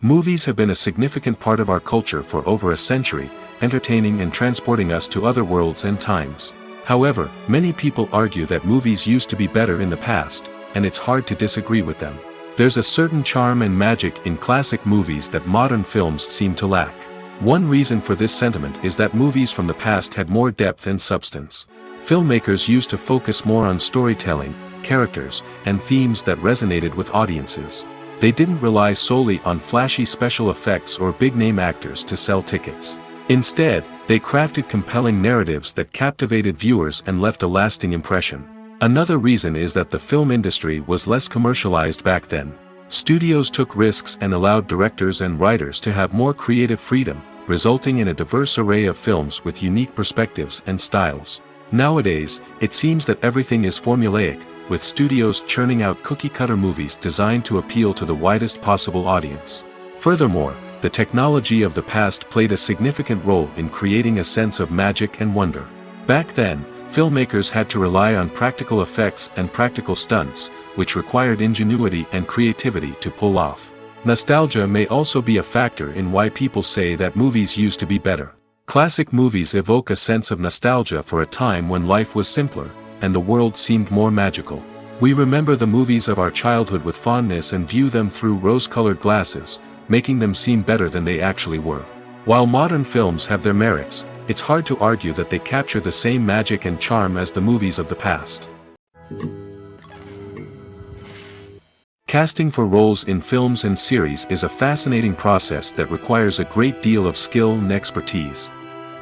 Movies have been a significant part of our culture for over a century, entertaining and transporting us to other worlds and times. However, many people argue that movies used to be better in the past, and it's hard to disagree with them. There's a certain charm and magic in classic movies that modern films seem to lack. One reason for this sentiment is that movies from the past had more depth and substance. Filmmakers used to focus more on storytelling, characters, and themes that resonated with audiences. They didn't rely solely on flashy special effects or big-name actors to sell tickets. Instead, they crafted compelling narratives that captivated viewers and left a lasting impression. Another reason is that the film industry was less commercialized back then. Studios took risks and allowed directors and writers to have more creative freedom, resulting in a diverse array of films with unique perspectives and styles. Nowadays, it seems that everything is formulaic, with studios churning out cookie-cutter movies designed to appeal to the widest possible audience. Furthermore, the technology of the past played a significant role in creating a sense of magic and wonder. Back then, filmmakers had to rely on practical effects and practical stunts, which required ingenuity and creativity to pull off. Nostalgia may also be a factor in why people say that movies used to be better. Classic movies evoke a sense of nostalgia for a time when life was simpler, and the world seemed more magical. We remember the movies of our childhood with fondness and view them through rose-colored glasses, making them seem better than they actually were. While modern films have their merits, it's hard to argue that they capture the same magic and charm as the movies of the past. Casting for roles in films and series is a fascinating process that requires a great deal of skill and expertise.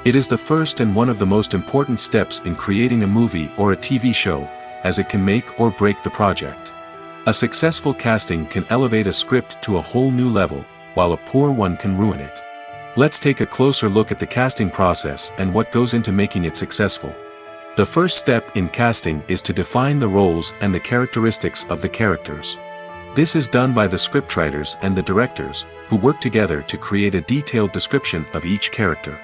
It is the first and one of the most important steps in creating a movie or a TV show, as it can make or break the project. A successful casting can elevate a script to a whole new level, while a poor one can ruin it. Let's take a closer look at the casting process and what goes into making it successful. The first step in casting is to define the roles and the characteristics of the characters. This is done by the scriptwriters and the directors, who work together to create a detailed description of each character.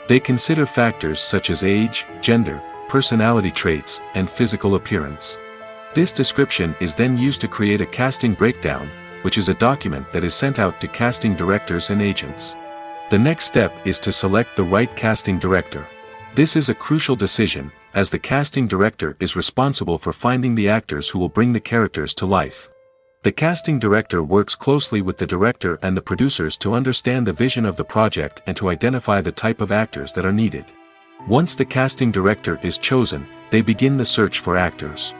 They consider factors such as age, gender, personality traits, and physical appearance. This description is then used to create a casting breakdown, which is a document that is sent out to casting directors and agents. The next step is to select the right casting director. This is a crucial decision, as the casting director is responsible for finding the actors who will bring the characters to life. The casting director works closely with the director and the producers to understand the vision of the project and to identify the type of actors that are needed. Once the casting director is chosen, they begin the search for actors.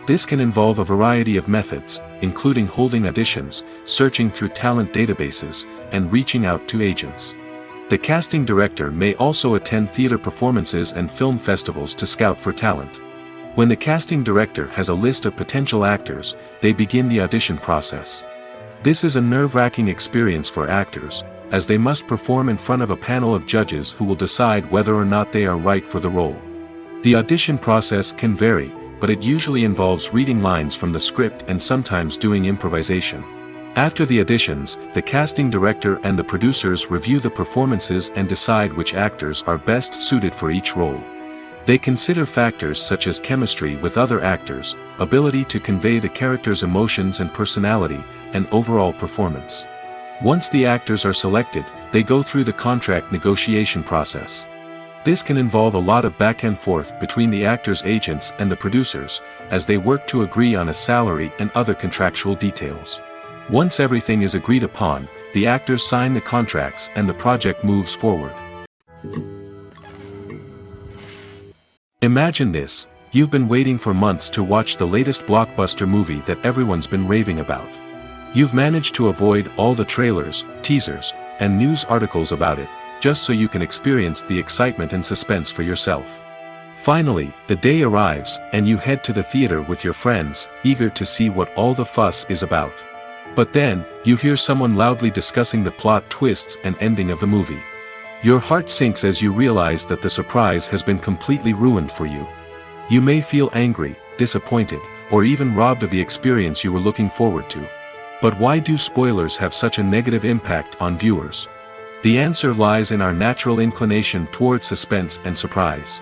This can involve a variety of methods, including holding auditions, searching through talent databases, and reaching out to agents. The casting director may also attend theater performances and film festivals to scout for talent. When the casting director has a list of potential actors, they begin the audition process. This is a nerve-wracking experience for actors, as they must perform in front of a panel of judges who will decide whether or not they are right for the role. The audition process can vary, but it usually involves reading lines from the script and sometimes doing improvisation. After the auditions, the casting director and the producers review the performances and decide which actors are best suited for each role. They consider factors such as chemistry with other actors, ability to convey the character's emotions and personality, and overall performance. Once the actors are selected, they go through the contract negotiation process. This can involve a lot of back and forth between the actors' agents and the producers, as they work to agree on a salary and other contractual details. Once everything is agreed upon, the actors sign the contracts and the project moves forward. Imagine this: you've been waiting for months to watch the latest blockbuster movie that everyone's been raving about. You've managed to avoid all the trailers, teasers, and news articles about it, just so you can experience the excitement and suspense for yourself. Finally, the day arrives, and you head to the theater with your friends, eager to see what all the fuss is about. But then, you hear someone loudly discussing the plot twists and ending of the movie. Your heart sinks as you realize that the surprise has been completely ruined for you. You may feel angry, disappointed, or even robbed of the experience you were looking forward to. But why do spoilers have such a negative impact on viewers? The answer lies in our natural inclination towards suspense and surprise.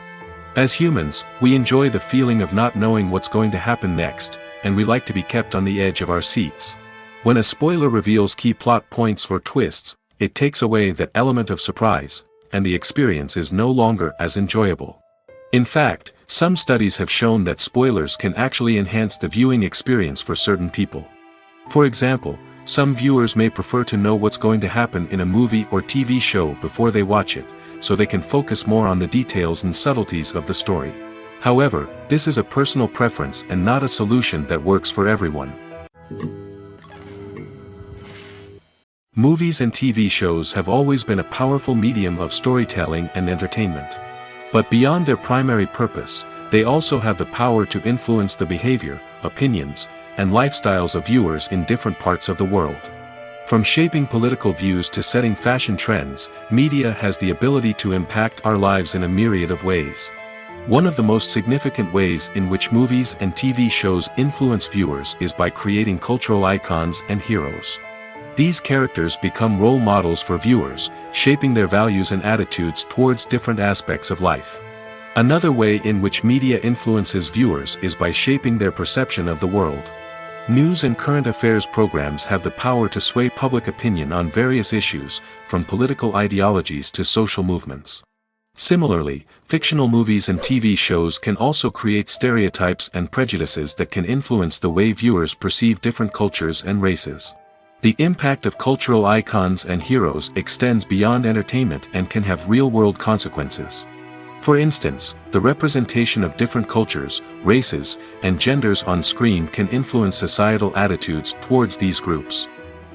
As humans, we enjoy the feeling of not knowing what's going to happen next, and we like to be kept on the edge of our seats. When a spoiler reveals key plot points or twists, it takes away that element of surprise, and the experience is no longer as enjoyable. In fact, some studies have shown that spoilers can actually enhance the viewing experience for certain people. For example, some viewers may prefer to know what's going to happen in a movie or TV show before they watch it, so they can focus more on the details and subtleties of the story. However, this is a personal preference and not a solution that works for everyone. Movies and TV shows have always been a powerful medium of storytelling and entertainment. But beyond their primary purpose, they also have the power to influence the behavior, opinions, and lifestyles of viewers in different parts of the world. From shaping political views to setting fashion trends, media has the ability to impact our lives in a myriad of ways. One of the most significant ways in which movies and TV shows influence viewers is by creating cultural icons and heroes. These characters become role models for viewers, shaping their values and attitudes towards different aspects of life. Another way in which media influences viewers is by shaping their perception of the world. News and current affairs programs have the power to sway public opinion on various issues, from political ideologies to social movements. Similarly, fictional movies and TV shows can also create stereotypes and prejudices that can influence the way viewers perceive different cultures and races. The impact of cultural icons and heroes extends beyond entertainment and can have real-world consequences. For instance, the representation of different cultures, races, and genders on screen can influence societal attitudes towards these groups.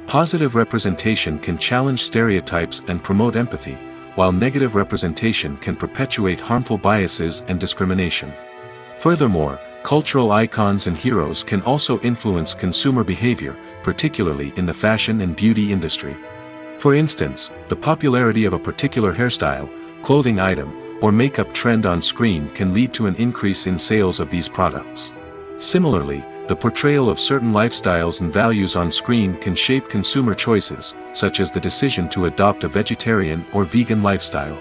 Positive representation can challenge stereotypes and promote empathy, while negative representation can perpetuate harmful biases and discrimination. Furthermore, cultural icons and heroes can also influence consumer behavior, particularly in the fashion and beauty industry. For instance, the popularity of a particular hairstyle, clothing item, or makeup trend on screen can lead to an increase in sales of these products. Similarly, the portrayal of certain lifestyles and values on screen can shape consumer choices, such as the decision to adopt a vegetarian or vegan lifestyle.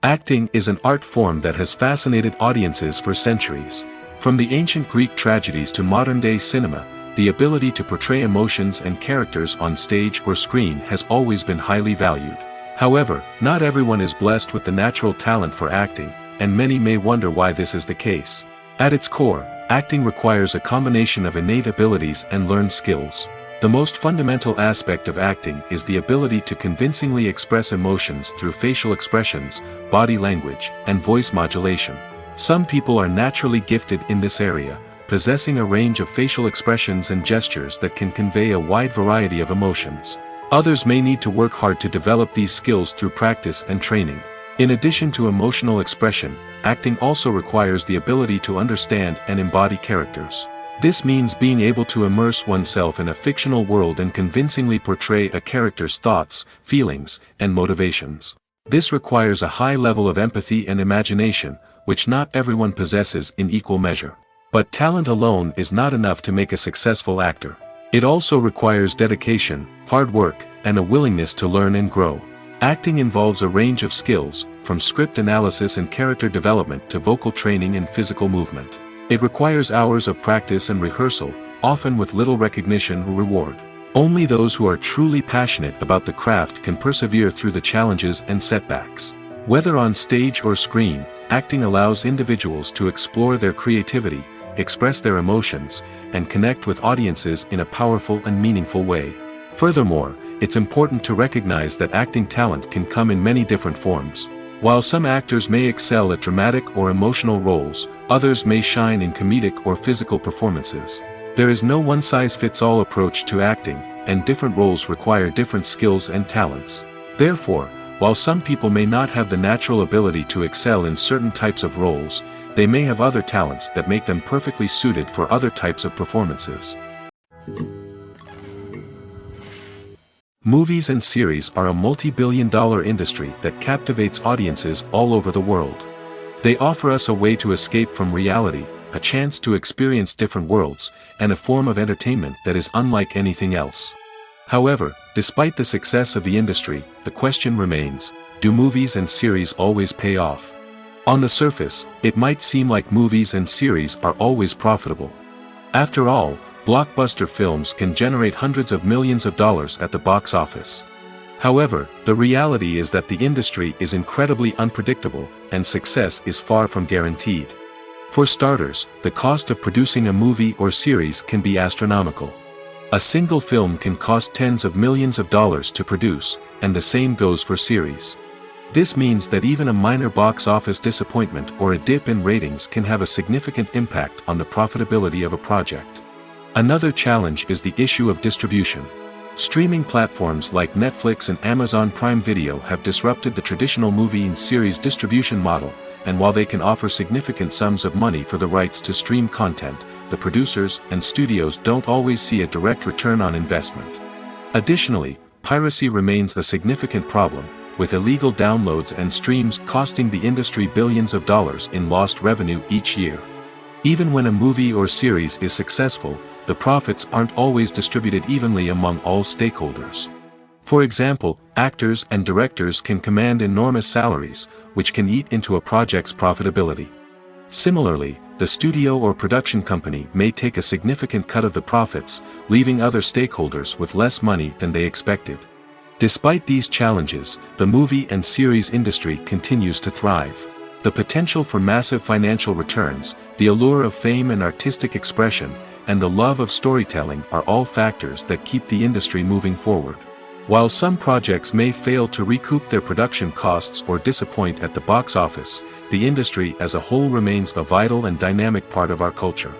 Acting is an art form that has fascinated audiences for centuries. From the ancient Greek tragedies to modern-day cinema, the ability to portray emotions and characters on stage or screen has always been highly valued. However, not everyone is blessed with the natural talent for acting, and many may wonder why this is the case. At its core, acting requires a combination of innate abilities and learned skills. The most fundamental aspect of acting is the ability to convincingly express emotions through facial expressions, body language, and voice modulation. Some people are naturally gifted in this area, possessing a range of facial expressions and gestures that can convey a wide variety of emotions. Others may need to work hard to develop these skills through practice and training. In addition to emotional expression, acting also requires the ability to understand and embody characters. This means being able to immerse oneself in a fictional world and convincingly portray a character's thoughts, feelings, and motivations. This requires a high level of empathy and imagination, which not everyone possesses in equal measure. But talent alone is not enough to make a successful actor. It also requires dedication, hard work, and a willingness to learn and grow. Acting involves a range of skills, from script analysis and character development to vocal training and physical movement. It requires hours of practice and rehearsal, often with little recognition or reward. Only those who are truly passionate about the craft can persevere through the challenges and setbacks. Whether on stage or screen, acting allows individuals to explore their creativity, express their emotions, and connect with audiences in a powerful and meaningful way. Furthermore, it's important to recognize that acting talent can come in many different forms. While some actors may excel at dramatic or emotional roles, others may shine in comedic or physical performances. There is no one-size-fits-all approach to acting, and different roles require different skills and talents. Therefore, while some people may not have the natural ability to excel in certain types of roles, they may have other talents that make them perfectly suited for other types of performances. Movies and series are a multi-billion-dollar industry that captivates audiences all over the world. They offer us a way to escape from reality, a chance to experience different worlds, and a form of entertainment that is unlike anything else. However, despite the success of the industry, the question remains, do movies and series always pay off? On the surface, it might seem like movies and series are always profitable. After all, blockbuster films can generate hundreds of millions of dollars at the box office. However, the reality is that the industry is incredibly unpredictable, and success is far from guaranteed. For starters, the cost of producing a movie or series can be astronomical. A single film can cost tens of millions of dollars to produce, and the same goes for series. This means that even a minor box office disappointment or a dip in ratings can have a significant impact on the profitability of a project. Another challenge is the issue of distribution. Streaming platforms like Netflix and Amazon Prime Video have disrupted the traditional movie and series distribution model, and while they can offer significant sums of money for the rights to stream content, the producers and studios don't always see a direct return on investment. Additionally, piracy remains a significant problem, with illegal downloads and streams costing the industry billions of dollars in lost revenue each year. Even when a movie or series is successful, the profits aren't always distributed evenly among all stakeholders. For example, actors and directors can command enormous salaries, which can eat into a project's profitability. Similarly, the studio or production company may take a significant cut of the profits, leaving other stakeholders with less money than they expected. Despite these challenges, the movie and series industry continues to thrive. The potential for massive financial returns, the allure of fame and artistic expression, and the love of storytelling are all factors that keep the industry moving forward. While some projects may fail to recoup their production costs or disappoint at the box office, the industry as a whole remains a vital and dynamic part of our culture.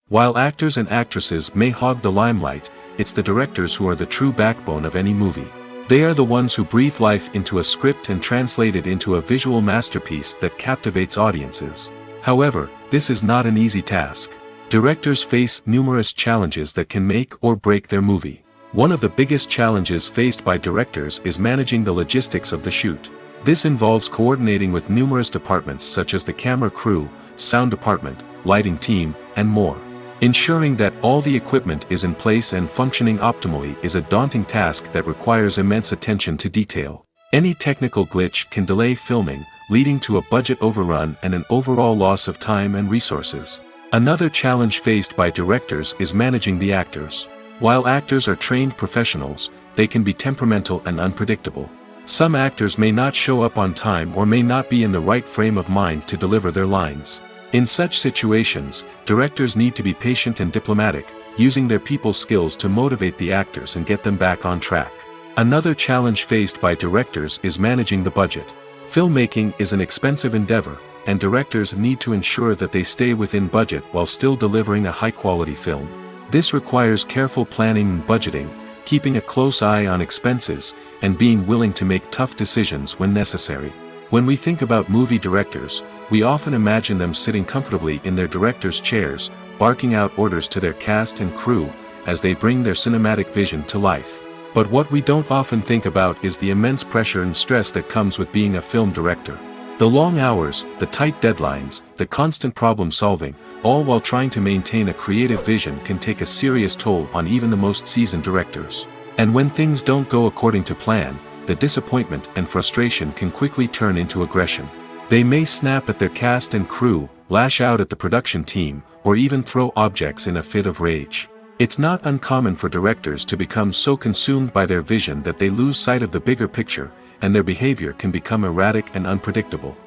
While actors and actresses may hog the limelight, it's the directors who are the true backbone of any movie. They are the ones who breathe life into a script and translate it into a visual masterpiece that captivates audiences. However, this is not an easy task. Directors face numerous challenges that can make or break their movie. One of the biggest challenges faced by directors is managing the logistics of the shoot. This involves coordinating with numerous departments such as the camera crew, sound department, lighting team, and more. Ensuring that all the equipment is in place and functioning optimally is a daunting task that requires immense attention to detail. Any technical glitch can delay filming, leading to a budget overrun and an overall loss of time and resources. Another challenge faced by directors is managing the actors. While actors are trained professionals, they can be temperamental and unpredictable. Some actors may not show up on time or may not be in the right frame of mind to deliver their lines. In such situations, directors need to be patient and diplomatic, using their people skills to motivate the actors and get them back on track. Another challenge faced by directors is managing the budget. Filmmaking is an expensive endeavor, and directors need to ensure that they stay within budget while still delivering a high-quality film. This requires careful planning and budgeting, keeping a close eye on expenses, and being willing to make tough decisions when necessary. When we think about movie directors, we often imagine them sitting comfortably in their director's chairs, barking out orders to their cast and crew, as they bring their cinematic vision to life. But what we don't often think about is the immense pressure and stress that comes with being a film director. The long hours, the tight deadlines, the constant problem solving, all while trying to maintain a creative vision can take a serious toll on even the most seasoned directors. And when things don't go according to plan, the disappointment and frustration can quickly turn into aggression. They may snap at their cast and crew, lash out at the production team, or even throw objects in a fit of rage. It's not uncommon for directors to become so consumed by their vision that they lose sight of the bigger picture, and their behavior can become erratic and unpredictable.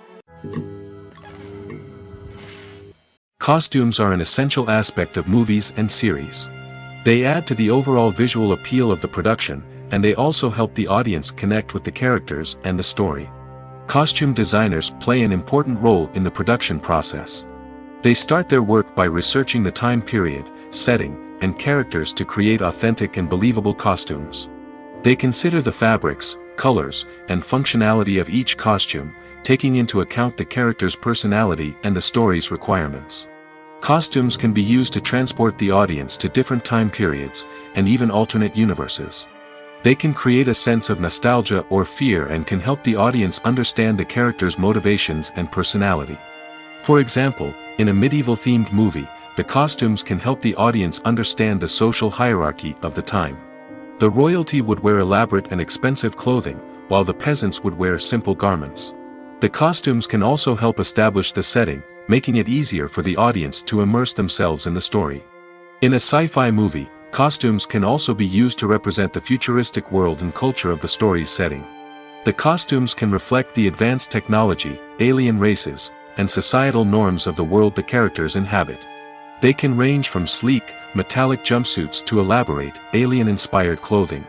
Costumes are an essential aspect of movies and series. They add to the overall visual appeal of the production, and they also help the audience connect with the characters and the story. Costume designers play an important role in the production process. They start their work by researching the time period, setting, and characters to create authentic and believable costumes. They consider the fabrics, colors, and functionality of each costume, taking into account the character's personality and the story's requirements. Costumes can be used to transport the audience to different time periods, and even alternate universes. They can create a sense of nostalgia or fear and can help the audience understand the character's motivations and personality. For example, in a medieval-themed movie, the costumes can help the audience understand the social hierarchy of the time. The royalty would wear elaborate and expensive clothing, while the peasants would wear simple garments. The costumes can also help establish the setting, making it easier for the audience to immerse themselves in the story. In a sci-fi movie, costumes can also be used to represent the futuristic world and culture of the story's setting. The costumes can reflect the advanced technology, alien races, and societal norms of the world the characters inhabit. They can range from sleek, metallic jumpsuits to elaborate, alien-inspired clothing.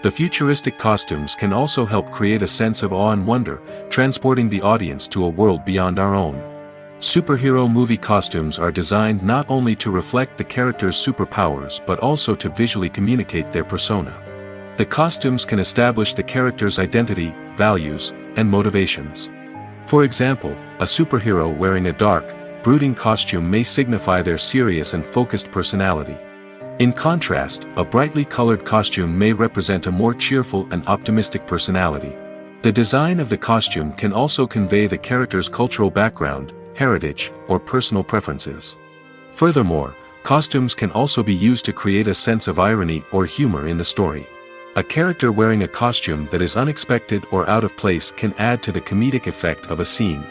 The futuristic costumes can also help create a sense of awe and wonder, transporting the audience to a world beyond our own. Superhero movie costumes are designed not only to reflect the character's superpowers but also to visually communicate their persona. The costumes can establish the character's identity, values, and motivations. For example, a superhero wearing a dark, brooding costume may signify their serious and focused personality. In contrast, a brightly colored costume may represent a more cheerful and optimistic personality. The design of the costume can also convey the character's cultural background, heritage, or personal preferences. Furthermore, costumes can also be used to create a sense of irony or humor in the story. A character wearing a costume that is unexpected or out of place can add to the comedic effect of a scene.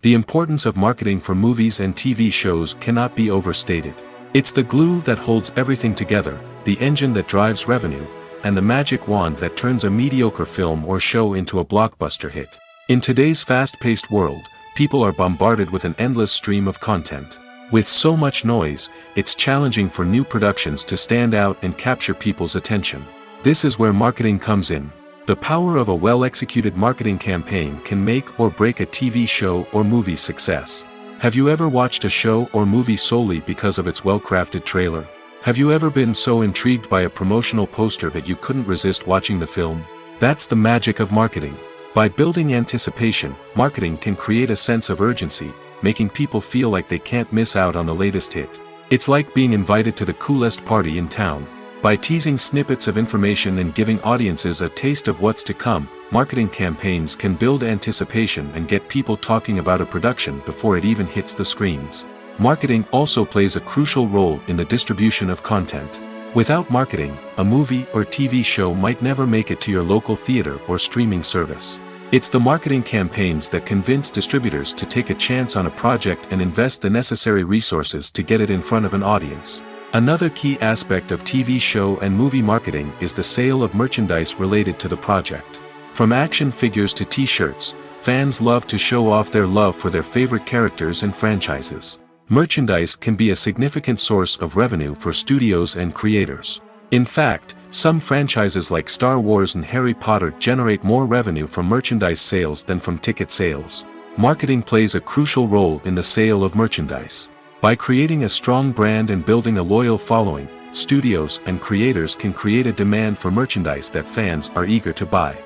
The importance of marketing for movies and TV shows cannot be overstated. It's the glue that holds everything together, the engine that drives revenue, and the magic wand that turns a mediocre film or show into a blockbuster hit. In today's fast-paced world, people are bombarded with an endless stream of content. With so much noise, it's challenging for new productions to stand out and capture people's attention. This is where marketing comes in. The power of a well-executed marketing campaign can make or break a TV show or movie's success. Have you ever watched a show or movie solely because of its well-crafted trailer? Have you ever been so intrigued by a promotional poster that you couldn't resist watching the film? That's the magic of marketing. By building anticipation, marketing can create a sense of urgency, making people feel like they can't miss out on the latest hit. It's like being invited to the coolest party in town. By teasing snippets of information and giving audiences a taste of what's to come, marketing campaigns can build anticipation and get people talking about a production before it even hits the screens. Marketing also plays a crucial role in the distribution of content. Without marketing, a movie or TV show might never make it to your local theater or streaming service. It's the marketing campaigns that convince distributors to take a chance on a project and invest the necessary resources to get it in front of an audience. Another key aspect of TV show and movie marketing is the sale of merchandise related to the project. From action figures to t-shirts, fans love to show off their love for their favorite characters and franchises. Merchandise can be a significant source of revenue for studios and creators. In fact, some franchises like Star Wars and Harry Potter generate more revenue from merchandise sales than from ticket sales. Marketing plays a crucial role in the sale of merchandise. By creating a strong brand and building a loyal following, studios and creators can create a demand for merchandise that fans are eager to buy.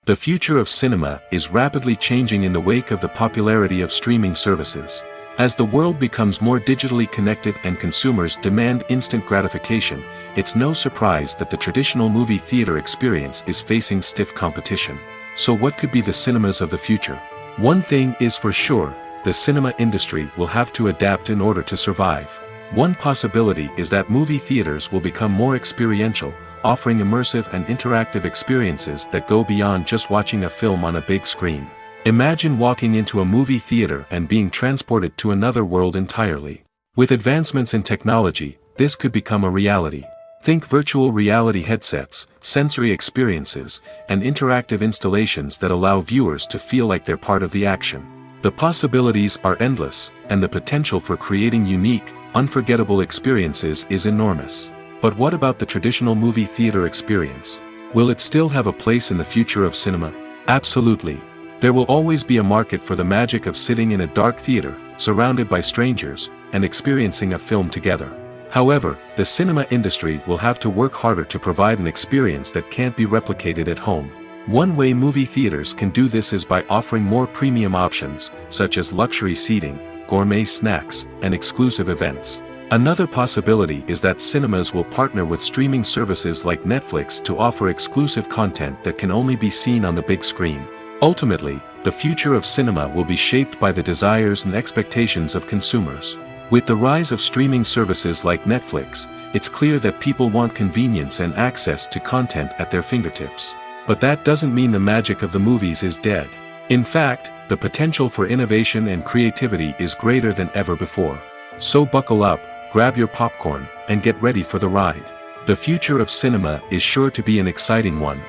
The future of cinema is rapidly changing in the wake of the popularity of streaming services. As the world becomes more digitally connected and consumers demand instant gratification, it's no surprise that the traditional movie theater experience is facing stiff competition. So what could be the cinemas of the future? One thing is for sure, the cinema industry will have to adapt in order to survive. One possibility is that movie theaters will become more experiential, offering immersive and interactive experiences that go beyond just watching a film on a big screen. Imagine walking into a movie theater and being transported to another world entirely. With advancements in technology, this could become a reality. Think virtual reality headsets, sensory experiences, and interactive installations that allow viewers to feel like they're part of the action. The possibilities are endless, and the potential for creating unique, unforgettable experiences is enormous. But what about the traditional movie theater experience? Will it still have a place in the future of cinema? Absolutely. There will always be a market for the magic of sitting in a dark theater, surrounded by strangers, and experiencing a film together. However, the cinema industry will have to work harder to provide an experience that can't be replicated at home. One way movie theaters can do this is by offering more premium options, such as luxury seating, gourmet snacks, and exclusive events. Another possibility is that cinemas will partner with streaming services like Netflix to offer exclusive content that can only be seen on the big screen. Ultimately, the future of cinema will be shaped by the desires and expectations of consumers. With the rise of streaming services like Netflix, it's clear that people want convenience and access to content at their fingertips. But that doesn't mean the magic of the movies is dead. In fact, the potential for innovation and creativity is greater than ever before. So buckle up, grab your popcorn, and get ready for the ride. The future of cinema is sure to be an exciting one.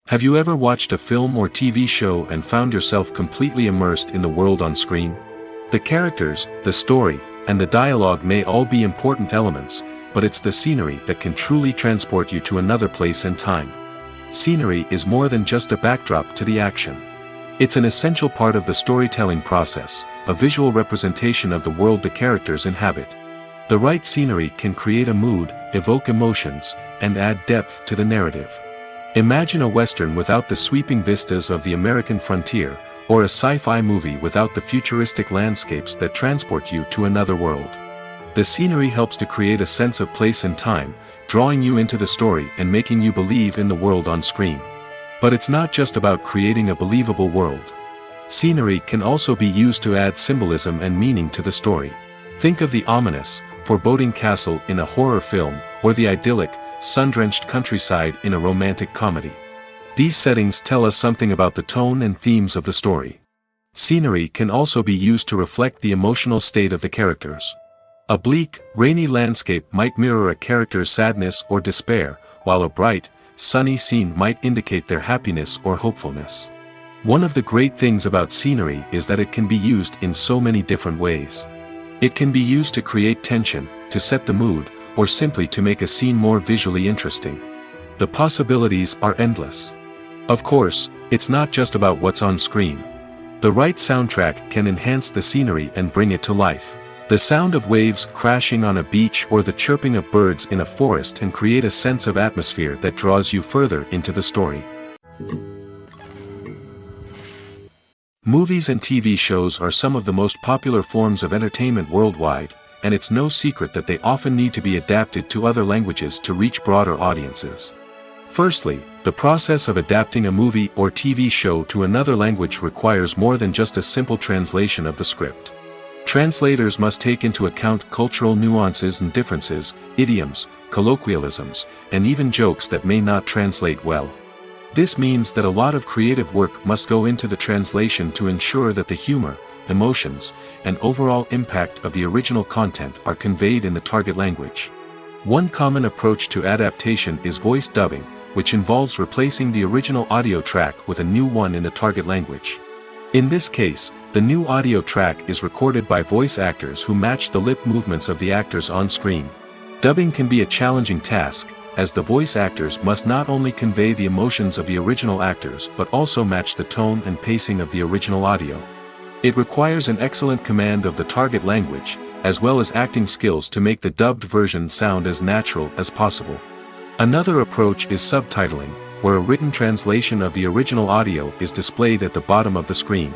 Have you ever watched a film or TV show and found yourself completely immersed in the world on screen? The characters, the story, and the dialogue may all be important elements, but it's the scenery that can truly transport you to another place and time. Scenery is more than just a backdrop to the action. It's an essential part of the storytelling process, a visual representation of the world the characters inhabit. The right scenery can create a mood, evoke emotions, and add depth to the narrative. Imagine a Western without the sweeping vistas of the American frontier, or a sci-fi movie without the futuristic landscapes that transport you to another world. The scenery helps to create a sense of place and time, drawing you into the story and making you believe in the world on screen. But it's not just about creating a believable world. Scenery can also be used to add symbolism and meaning to the story. Think of the ominous, foreboding castle in a horror film, or the idyllic, sun-drenched countryside in a romantic comedy. These settings tell us something about the tone and themes of the story. Scenery can also be used to reflect the emotional state of the characters. A bleak, rainy landscape might mirror a character's sadness or despair, while a bright, sunny scene might indicate their happiness or hopefulness. One of the great things about scenery is that it can be used in so many different ways. It can be used to create tension, to set the mood, or simply to make a scene more visually interesting. The possibilities are endless. Of course, it's not just about what's on screen. The right soundtrack can enhance the scenery and bring it to life. The sound of waves crashing on a beach or the chirping of birds in a forest can create a sense of atmosphere that draws you further into the story. Movies and TV shows are some of the most popular forms of entertainment worldwide, and it's no secret that they often need to be adapted to other languages to reach broader audiences. Firstly, the process of adapting a movie or TV show to another language requires more than just a simple translation of the script. Translators must take into account cultural nuances and differences, idioms, colloquialisms, and even jokes that may not translate well. This means that a lot of creative work must go into the translation to ensure that the humor, emotions, and overall impact of the original content are conveyed in the target language. One common approach to adaptation is voice dubbing, which involves replacing the original audio track with a new one in the target language. In this case, the new audio track is recorded by voice actors who match the lip movements of the actors on screen. Dubbing can be a challenging task, as the voice actors must not only convey the emotions of the original actors but also match the tone and pacing of the original audio. It requires an excellent command of the target language, as well as acting skills to make the dubbed version sound as natural as possible. Another approach is subtitling, where a written translation of the original audio is displayed at the bottom of the screen.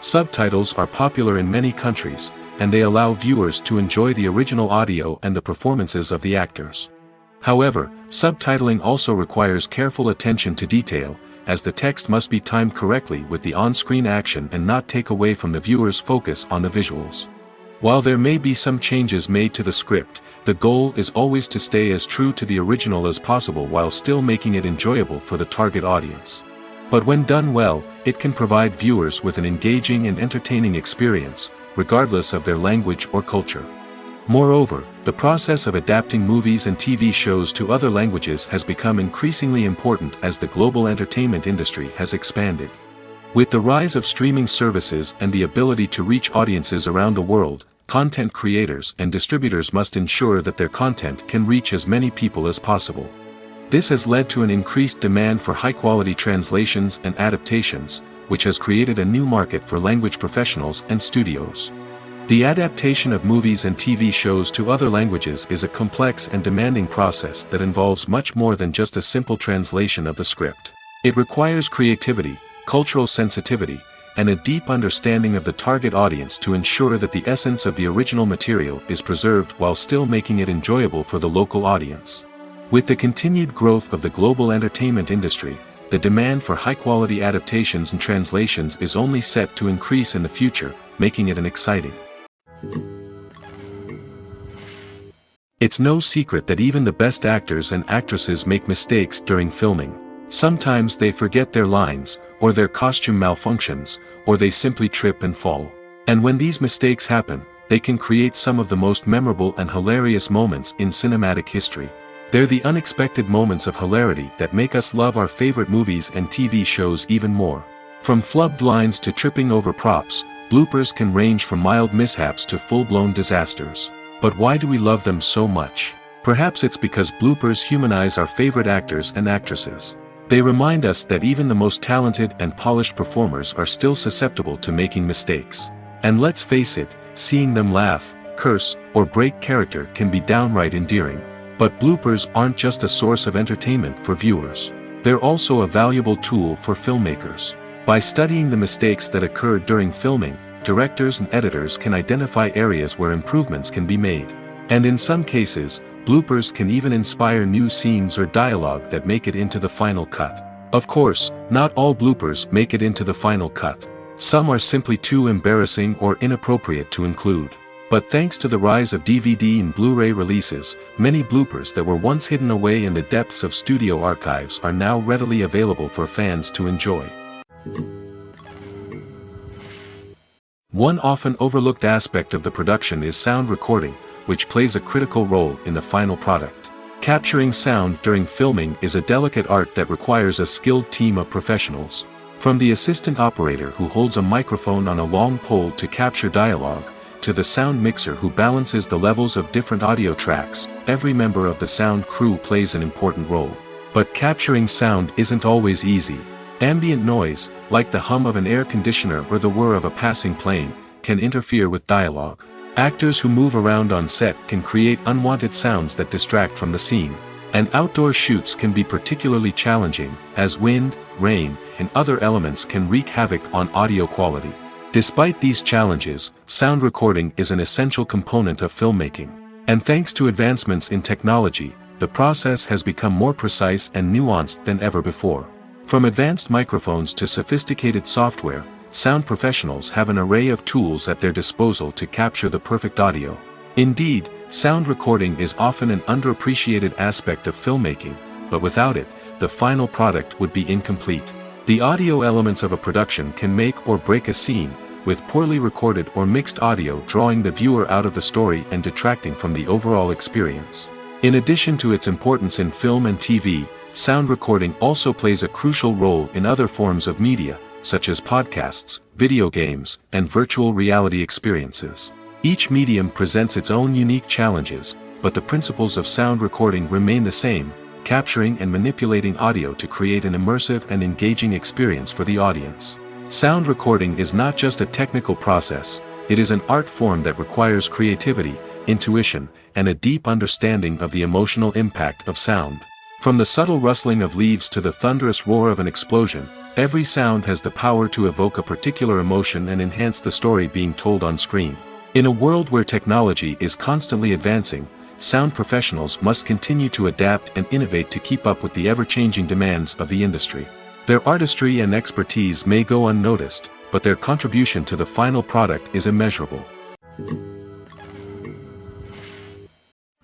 Subtitles are popular in many countries, and they allow viewers to enjoy the original audio and the performances of the actors. However, subtitling also requires careful attention to detail, as the text must be timed correctly with the on-screen action and not take away from the viewer's focus on the visuals. While there may be some changes made to the script, the goal is always to stay as true to the original as possible while still making it enjoyable for the target audience. But when done well, it can provide viewers with an engaging and entertaining experience, regardless of their language or culture. Moreover, the process of adapting movies and TV shows to other languages has become increasingly important as the global entertainment industry has expanded. With the rise of streaming services and the ability to reach audiences around the world, content creators and distributors must ensure that their content can reach as many people as possible. This has led to an increased demand for high-quality translations and adaptations, which has created a new market for language professionals and studios. The adaptation of movies and TV shows to other languages is a complex and demanding process that involves much more than just a simple translation of the script. It requires creativity, cultural sensitivity, and a deep understanding of the target audience to ensure that the essence of the original material is preserved while still making it enjoyable for the local audience. With the continued growth of the global entertainment industry, the demand for high-quality adaptations and translations is only set to increase in the future, making it an exciting It's no secret that even the best actors and actresses make mistakes during filming. Sometimes they forget their lines, or their costume malfunctions, or they simply trip and fall. And when these mistakes happen, they can create some of the most memorable and hilarious moments in cinematic history. They're the unexpected moments of hilarity that make us love our favorite movies and TV shows even more. From flubbed lines to tripping over props, bloopers can range from mild mishaps to full-blown disasters. But why do we love them so much? Perhaps it's because bloopers humanize our favorite actors and actresses. They remind us that even the most talented and polished performers are still susceptible to making mistakes. And let's face it, seeing them laugh, curse, or break character can be downright endearing. But bloopers aren't just a source of entertainment for viewers. They're also a valuable tool for filmmakers. By studying the mistakes that occur during filming, directors and editors can identify areas where improvements can be made. And in some cases, bloopers can even inspire new scenes or dialogue that make it into the final cut. Of course, not all bloopers make it into the final cut. Some are simply too embarrassing or inappropriate to include. But thanks to the rise of DVD and Blu-ray releases, many bloopers that were once hidden away in the depths of studio archives are now readily available for fans to enjoy. One often overlooked aspect of the production is sound recording, which plays a critical role in the final product. Capturing sound during filming is a delicate art that requires a skilled team of professionals. From the assistant operator who holds a microphone on a long pole to capture dialogue, to the sound mixer who balances the levels of different audio tracks, every member of the sound crew plays an important role. But capturing sound isn't always easy. Ambient noise, like the hum of an air conditioner or the whir of a passing plane, can interfere with dialogue. Actors who move around on set can create unwanted sounds that distract from the scene. And outdoor shoots can be particularly challenging, as wind, rain, and other elements can wreak havoc on audio quality. Despite these challenges, sound recording is an essential component of filmmaking. And thanks to advancements in technology, the process has become more precise and nuanced than ever before. From advanced microphones to sophisticated software, sound professionals have an array of tools at their disposal to capture the perfect audio. Indeed, sound recording is often an underappreciated aspect of filmmaking, but without it, the final product would be incomplete. The audio elements of a production can make or break a scene, with poorly recorded or mixed audio drawing the viewer out of the story and detracting from the overall experience. In addition to its importance in film and TV, sound recording also plays a crucial role in other forms of media, such as podcasts, video games, and virtual reality experiences. Each medium presents its own unique challenges, but the principles of sound recording remain the same, capturing and manipulating audio to create an immersive and engaging experience for the audience. Sound recording is not just a technical process, it is an art form that requires creativity, intuition, and a deep understanding of the emotional impact of sound. From the subtle rustling of leaves to the thunderous roar of an explosion, every sound has the power to evoke a particular emotion and enhance the story being told on screen. In a world where technology is constantly advancing, sound professionals must continue to adapt and innovate to keep up with the ever-changing demands of the industry. Their artistry and expertise may go unnoticed, but their contribution to the final product is immeasurable.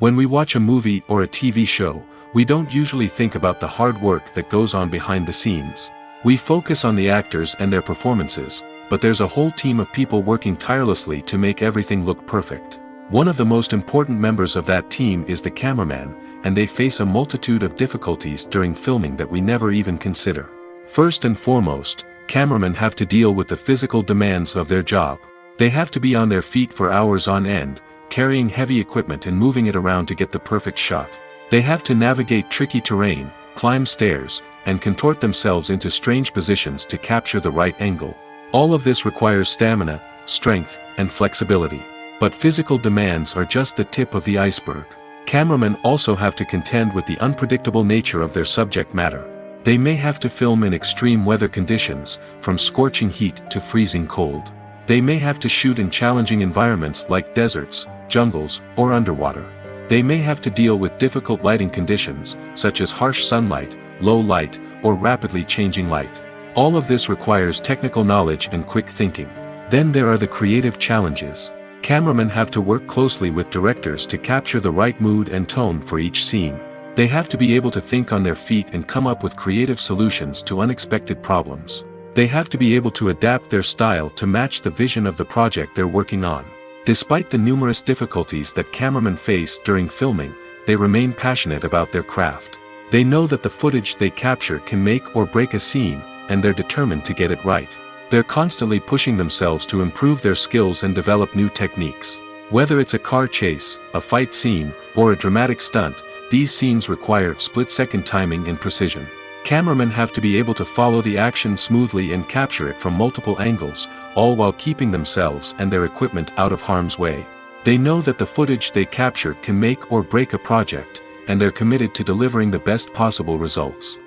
When we watch a movie or a TV show, we don't usually think about the hard work that goes on behind the scenes. We focus on the actors and their performances, but there's a whole team of people working tirelessly to make everything look perfect. One of the most important members of that team is the cameraman, and they face a multitude of difficulties during filming that we never even consider. First and foremost, cameramen have to deal with the physical demands of their job. They have to be on their feet for hours on end, carrying heavy equipment and moving it around to get the perfect shot. They have to navigate tricky terrain, climb stairs, and contort themselves into strange positions to capture the right angle. All of this requires stamina, strength, and flexibility. But physical demands are just the tip of the iceberg. Cameramen also have to contend with the unpredictable nature of their subject matter. They may have to film in extreme weather conditions, from scorching heat to freezing cold. They may have to shoot in challenging environments like deserts, jungles, or underwater. They may have to deal with difficult lighting conditions, such as harsh sunlight, low light, or rapidly changing light. All of this requires technical knowledge and quick thinking. Then there are the creative challenges. Cameramen have to work closely with directors to capture the right mood and tone for each scene. They have to be able to think on their feet and come up with creative solutions to unexpected problems. They have to be able to adapt their style to match the vision of the project they're working on. Despite the numerous difficulties that cameramen face during filming, they remain passionate about their craft. They know that the footage they capture can make or break a scene, and they're determined to get it right. They're constantly pushing themselves to improve their skills and develop new techniques. Whether it's a car chase, a fight scene, or a dramatic stunt, these scenes require split-second timing and precision. Cameramen have to be able to follow the action smoothly and capture it from multiple angles, all while keeping themselves and their equipment out of harm's way. They know that the footage they capture can make or break a project, and they're committed to delivering the best possible results.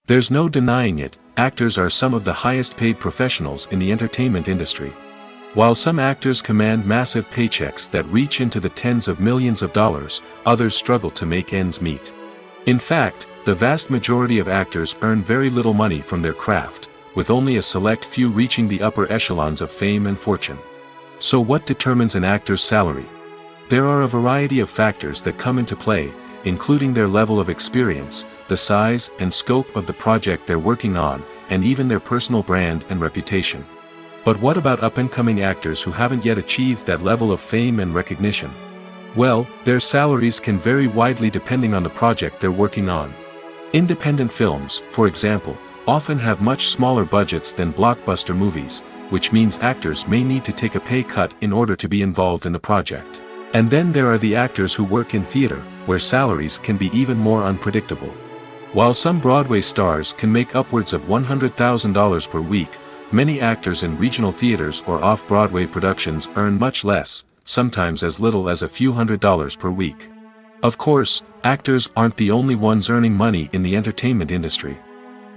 There's no denying it, actors are some of the highest paid professionals in the entertainment industry. While some actors command massive paychecks that reach into the tens of millions of dollars, others struggle to make ends meet. In fact, the vast majority of actors earn very little money from their craft, with only a select few reaching the upper echelons of fame and fortune. So what determines an actor's salary? There are a variety of factors that come into play, including their level of experience, the size and scope of the project they're working on, and even their personal brand and reputation. But what about up-and-coming actors who haven't yet achieved that level of fame and recognition? Well, their salaries can vary widely depending on the project they're working on. Independent films, for example, often have much smaller budgets than blockbuster movies, which means actors may need to take a pay cut in order to be involved in the project. And then there are the actors who work in theater, where salaries can be even more unpredictable. While some Broadway stars can make upwards of $100,000 per week, many actors in regional theaters or off-Broadway productions earn much less, sometimes as little as a few $100s per week. Of course, actors aren't the only ones earning money in the entertainment industry.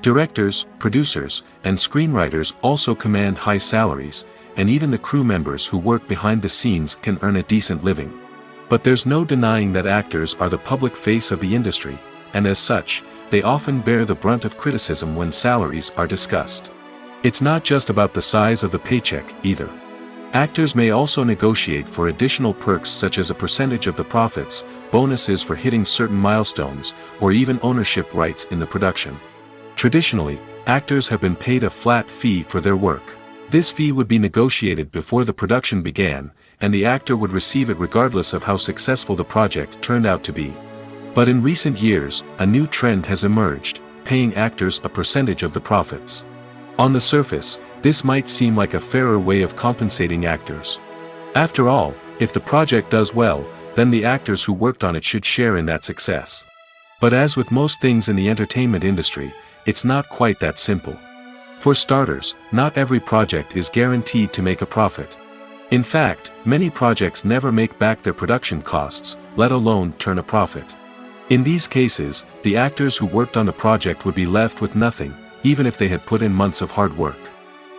Directors, producers, and screenwriters also command high salaries, and even the crew members who work behind the scenes can earn a decent living. But there's no denying that actors are the public face of the industry, and as such, they often bear the brunt of criticism when salaries are discussed. It's not just about the size of the paycheck, either. Actors may also negotiate for additional perks such as a percentage of the profits, bonuses for hitting certain milestones, or even ownership rights in the production. Traditionally, actors have been paid a flat fee for their work. This fee would be negotiated before the production began, and the actor would receive it regardless of how successful the project turned out to be. But in recent years, a new trend has emerged, paying actors a percentage of the profits. On the surface, this might seem like a fairer way of compensating actors. After all, if the project does well, then the actors who worked on it should share in that success. But as with most things in the entertainment industry, it's not quite that simple. For starters, not every project is guaranteed to make a profit. In fact, many projects never make back their production costs, let alone turn a profit. In these cases, the actors who worked on the project would be left with nothing, even if they had put in months of hard work.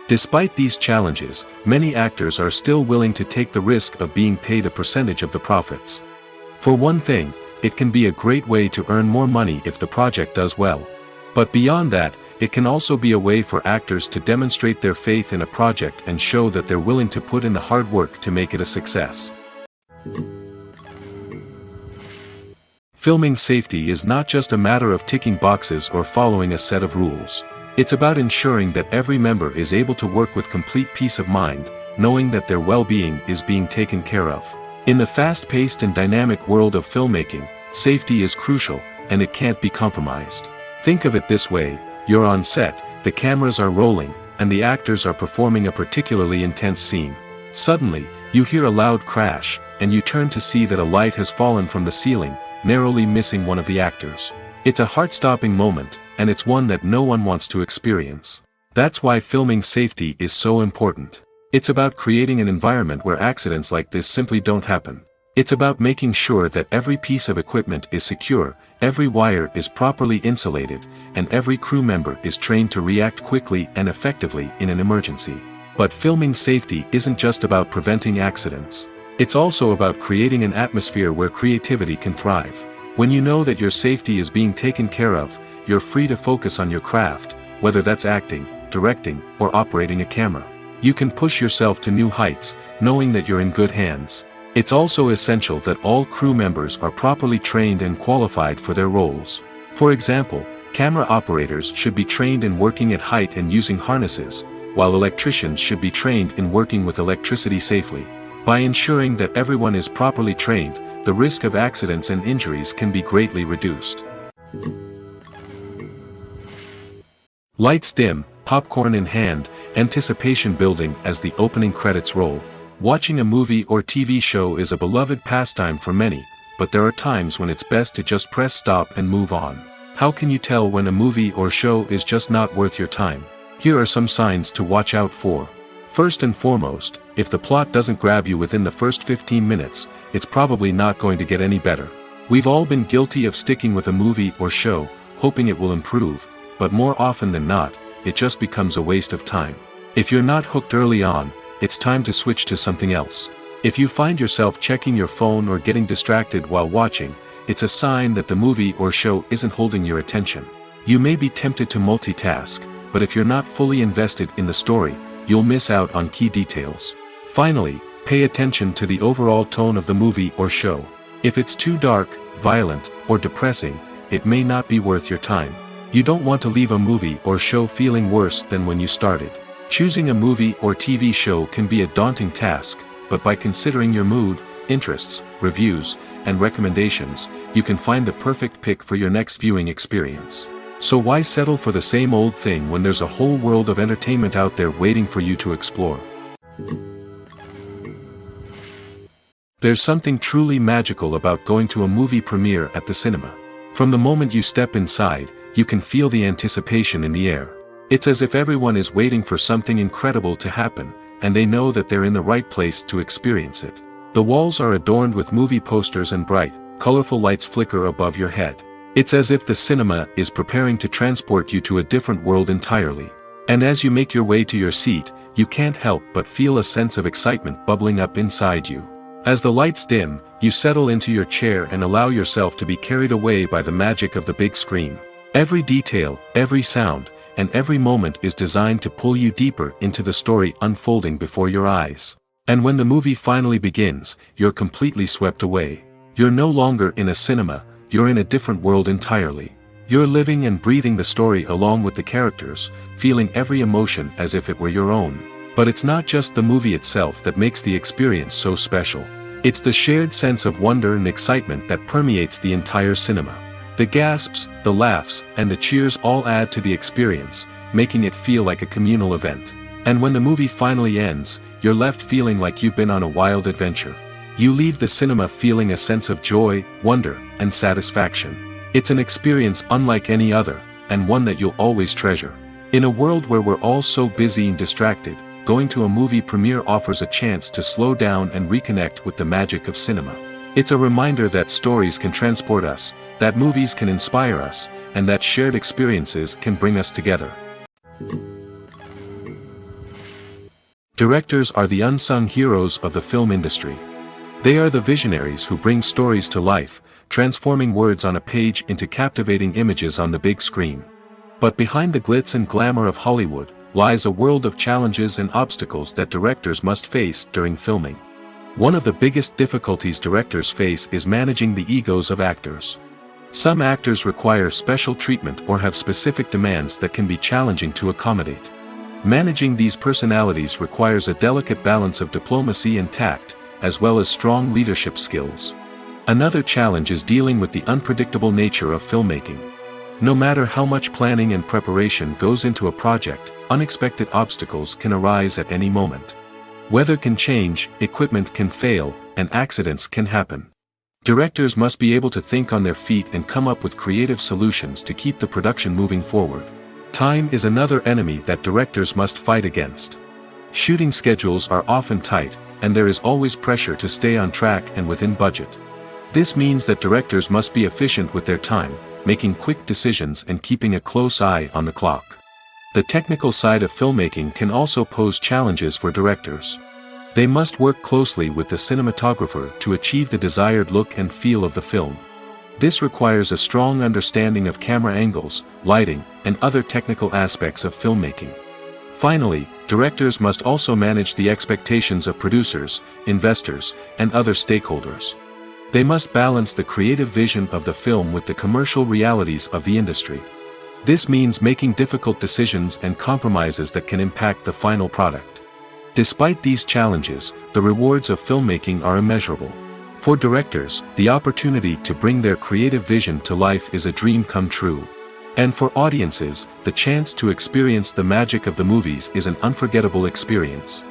Despite these challenges, many actors are still willing to take the risk of being paid a percentage of the profits. For one thing, it can be a great way to earn more money if the project does well. But beyond that, it can also be a way for actors to demonstrate their faith in a project and show that they're willing to put in the hard work to make it a success. Filming safety is not just a matter of ticking boxes or following a set of rules. It's about ensuring that every member is able to work with complete peace of mind, knowing that their well-being is being taken care of. In the fast-paced and dynamic world of filmmaking, safety is crucial, and it can't be compromised. Think of it this way: you're on set, the cameras are rolling, and the actors are performing a particularly intense scene. Suddenly, you hear a loud crash, and you turn to see that a light has fallen from the ceiling, narrowly missing one of the actors. It's a heart-stopping moment, and it's one that no one wants to experience. That's why filming safety is so important. It's about creating an environment where accidents like this simply don't happen. It's about making sure that every piece of equipment is secure, every wire is properly insulated, and every crew member is trained to react quickly and effectively in an emergency. But filming safety isn't just about preventing accidents. It's also about creating an atmosphere where creativity can thrive. When you know that your safety is being taken care of, you're free to focus on your craft, whether that's acting, directing, or operating a camera. You can push yourself to new heights, knowing that you're in good hands. It's also essential that all crew members are properly trained and qualified for their roles. For example, camera operators should be trained in working at height and using harnesses, while electricians should be trained in working with electricity safely. By ensuring that everyone is properly trained, the risk of accidents and injuries can be greatly reduced. Lights dim, popcorn in hand, anticipation building as the opening credits roll. Watching a movie or TV show is a beloved pastime for many, but there are times when it's best to just press stop and move on. How can you tell when a movie or show is just not worth your time? Here are some signs to watch out for. First and foremost, if the plot doesn't grab you within the first 15 minutes, it's probably not going to get any better. We've all been guilty of sticking with a movie or show, hoping it will improve, but more often than not, it just becomes a waste of time. If you're not hooked early on, it's time to switch to something else. If you find yourself checking your phone or getting distracted while watching, it's a sign that the movie or show isn't holding your attention. You may be tempted to multitask, but if you're not fully invested in the story, you'll miss out on key details. Finally, pay attention to the overall tone of the movie or show. If it's too dark, violent, or depressing, it may not be worth your time. You don't want to leave a movie or show feeling worse than when you started. Choosing a movie or TV show can be a daunting task, but by considering your mood, interests, reviews, and recommendations, you can find the perfect pick for your next viewing experience. So why settle for the same old thing when there's a whole world of entertainment out there waiting for you to explore? There's something truly magical about going to a movie premiere at the cinema. From the moment you step inside, you can feel the anticipation in the air. It's as if everyone is waiting for something incredible to happen, and they know that they're in the right place to experience it. The walls are adorned with movie posters and bright, colorful lights flicker above your head. It's as if the cinema is preparing to transport you to a different world entirely. And as you make your way to your seat, you can't help but feel a sense of excitement bubbling up inside you. As the lights dim, you settle into your chair and allow yourself to be carried away by the magic of the big screen. Every detail, every sound, and every moment is designed to pull you deeper into the story unfolding before your eyes. And when the movie finally begins, you're completely swept away. You're no longer in a cinema, you're in a different world entirely. You're living and breathing the story along with the characters, feeling every emotion as if it were your own. But it's not just the movie itself that makes the experience so special. It's the shared sense of wonder and excitement that permeates the entire cinema. The gasps, the laughs, and the cheers all add to the experience, making it feel like a communal event. And when the movie finally ends, you're left feeling like you've been on a wild adventure. You leave the cinema feeling a sense of joy, wonder, and satisfaction. It's an experience unlike any other, and one that you'll always treasure. In a world where we're all so busy and distracted, going to a movie premiere offers a chance to slow down and reconnect with the magic of cinema. It's a reminder that stories can transport us, that movies can inspire us, and that shared experiences can bring us together. Directors are the unsung heroes of the film industry. They are the visionaries who bring stories to life, transforming words on a page into captivating images on the big screen. But behind the glitz and glamour of Hollywood, lies a world of challenges and obstacles that directors must face during filming. One of the biggest difficulties directors face is managing the egos of actors. Some actors require special treatment or have specific demands that can be challenging to accommodate. Managing these personalities requires a delicate balance of diplomacy and tact, as well as strong leadership skills. Another challenge is dealing with the unpredictable nature of filmmaking. No matter how much planning and preparation goes into a project, unexpected obstacles can arise at any moment. Weather can change, equipment can fail, and accidents can happen. Directors must be able to think on their feet and come up with creative solutions to keep the production moving forward. Time is another enemy that directors must fight against. Shooting schedules are often tight, and there is always pressure to stay on track and within budget. This means that directors must be efficient with their time, making quick decisions and keeping a close eye on the clock. The technical side of filmmaking can also pose challenges for directors. They must work closely with the cinematographer to achieve the desired look and feel of the film. This requires a strong understanding of camera angles, lighting, and other technical aspects of filmmaking. Finally, directors must also manage the expectations of producers, investors, and other stakeholders. They must balance the creative vision of the film with the commercial realities of the industry. This means making difficult decisions and compromises that can impact the final product. Despite these challenges, the rewards of filmmaking are immeasurable. For directors, the opportunity to bring their creative vision to life is a dream come true. And for audiences, the chance to experience the magic of the movies is an unforgettable experience.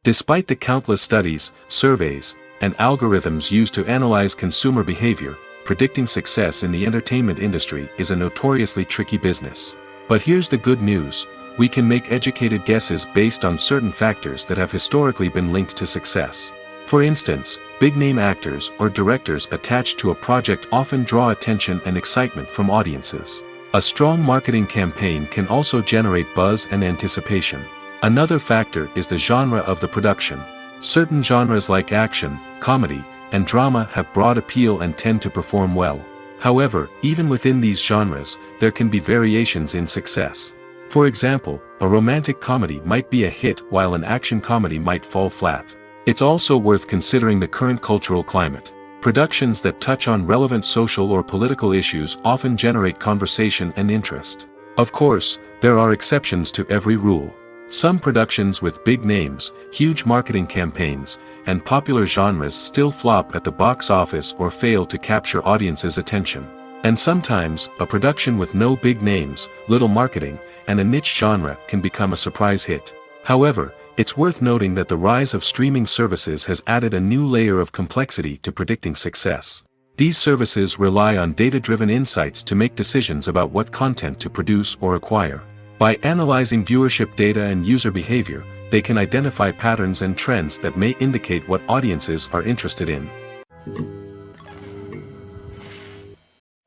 Despite the countless studies, surveys, and algorithms used to analyze consumer behavior, predicting success in the entertainment industry is a notoriously tricky business. But here's the good news: we can make educated guesses based on certain factors that have historically been linked to success. For instance, big-name actors or directors attached to a project often draw attention and excitement from audiences. A strong marketing campaign can also generate buzz and anticipation. Another factor is the genre of the production. Certain genres like action, comedy, and drama have broad appeal and tend to perform well. However, even within these genres, there can be variations in success. For example, a romantic comedy might be a hit while an action comedy might fall flat. It's also worth considering the current cultural climate. Productions that touch on relevant social or political issues often generate conversation and interest. Of course, there are exceptions to every rule. Some productions with big names, huge marketing campaigns, and popular genres still flop at the box office or fail to capture audiences' attention. And sometimes, a production with no big names, little marketing, and a niche genre can become a surprise hit. However, it's worth noting that the rise of streaming services has added a new layer of complexity to predicting success. These services rely on data-driven insights to make decisions about what content to produce or acquire. By analyzing viewership data and user behavior, they can identify patterns and trends that may indicate what audiences are interested in.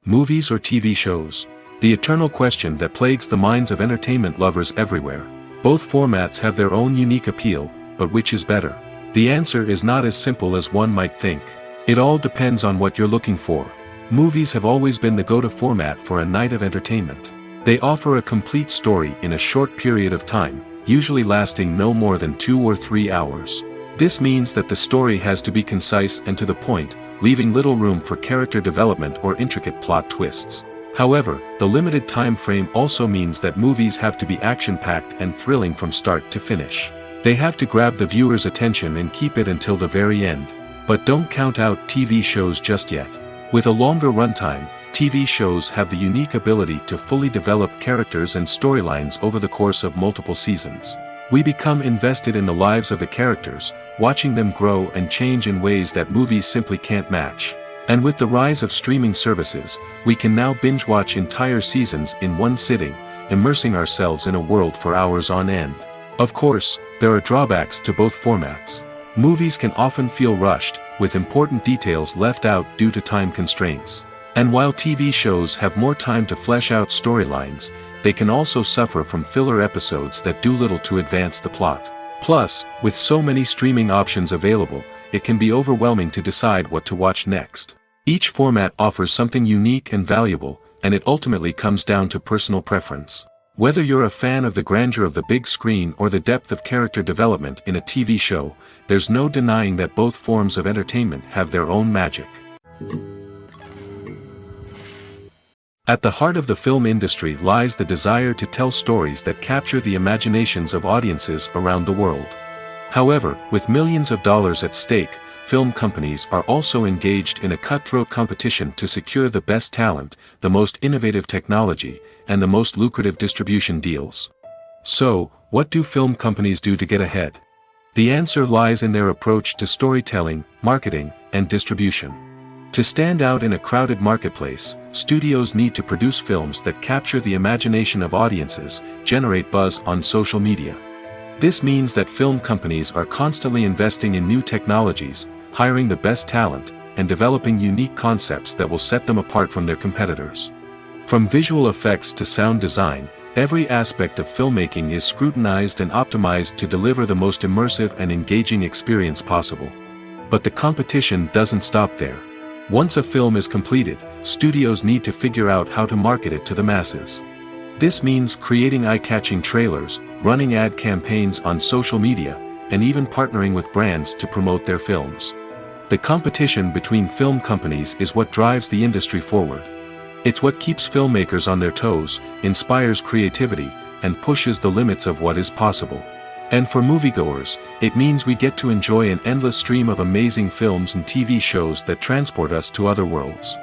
Movies or TV shows? The eternal question that plagues the minds of entertainment lovers everywhere. Both formats have their own unique appeal, but which is better? The answer is not as simple as one might think. It all depends on what you're looking for. Movies have always been the go-to format for a night of entertainment. They offer a complete story in a short period of time, usually lasting no more than 2 or 3 hours. This means that the story has to be concise and to the point, leaving little room for character development or intricate plot twists. However, the limited time frame also means that movies have to be action-packed and thrilling from start to finish. They have to grab the viewer's attention and keep it until the very end. But don't count out TV shows just yet. With a longer runtime, TV shows have the unique ability to fully develop characters and storylines over the course of multiple seasons. We become invested in the lives of the characters, watching them grow and change in ways that movies simply can't match. And with the rise of streaming services, we can now binge-watch entire seasons in one sitting, immersing ourselves in a world for hours on end. Of course, there are drawbacks to both formats. Movies can often feel rushed, with important details left out due to time constraints. And while TV shows have more time to flesh out storylines, they can also suffer from filler episodes that do little to advance the plot. Plus, with so many streaming options available, it can be overwhelming to decide what to watch next. Each format offers something unique and valuable, and it ultimately comes down to personal preference. Whether you're a fan of the grandeur of the big screen or the depth of character development in a TV show, there's no denying that both forms of entertainment have their own magic. At the heart of the film industry lies the desire to tell stories that capture the imaginations of audiences around the world. However, with millions of dollars at stake, film companies are also engaged in a cutthroat competition to secure the best talent, the most innovative technology, and the most lucrative distribution deals. So, what do film companies do to get ahead? The answer lies in their approach to storytelling, marketing, and distribution. To stand out in a crowded marketplace, studios need to produce films that capture the imagination of audiences, generate buzz on social media. This means that film companies are constantly investing in new technologies, hiring the best talent, and developing unique concepts that will set them apart from their competitors. From visual effects to sound design, every aspect of filmmaking is scrutinized and optimized to deliver the most immersive and engaging experience possible. But the competition doesn't stop there. Once a film is completed, studios need to figure out how to market it to the masses. This means creating eye-catching trailers, running ad campaigns on social media, and even partnering with brands to promote their films. The competition between film companies is what drives the industry forward. It's what keeps filmmakers on their toes, inspires creativity, and pushes the limits of what is possible. And for moviegoers, it means we get to enjoy an endless stream of amazing films and TV shows that transport us to other worlds.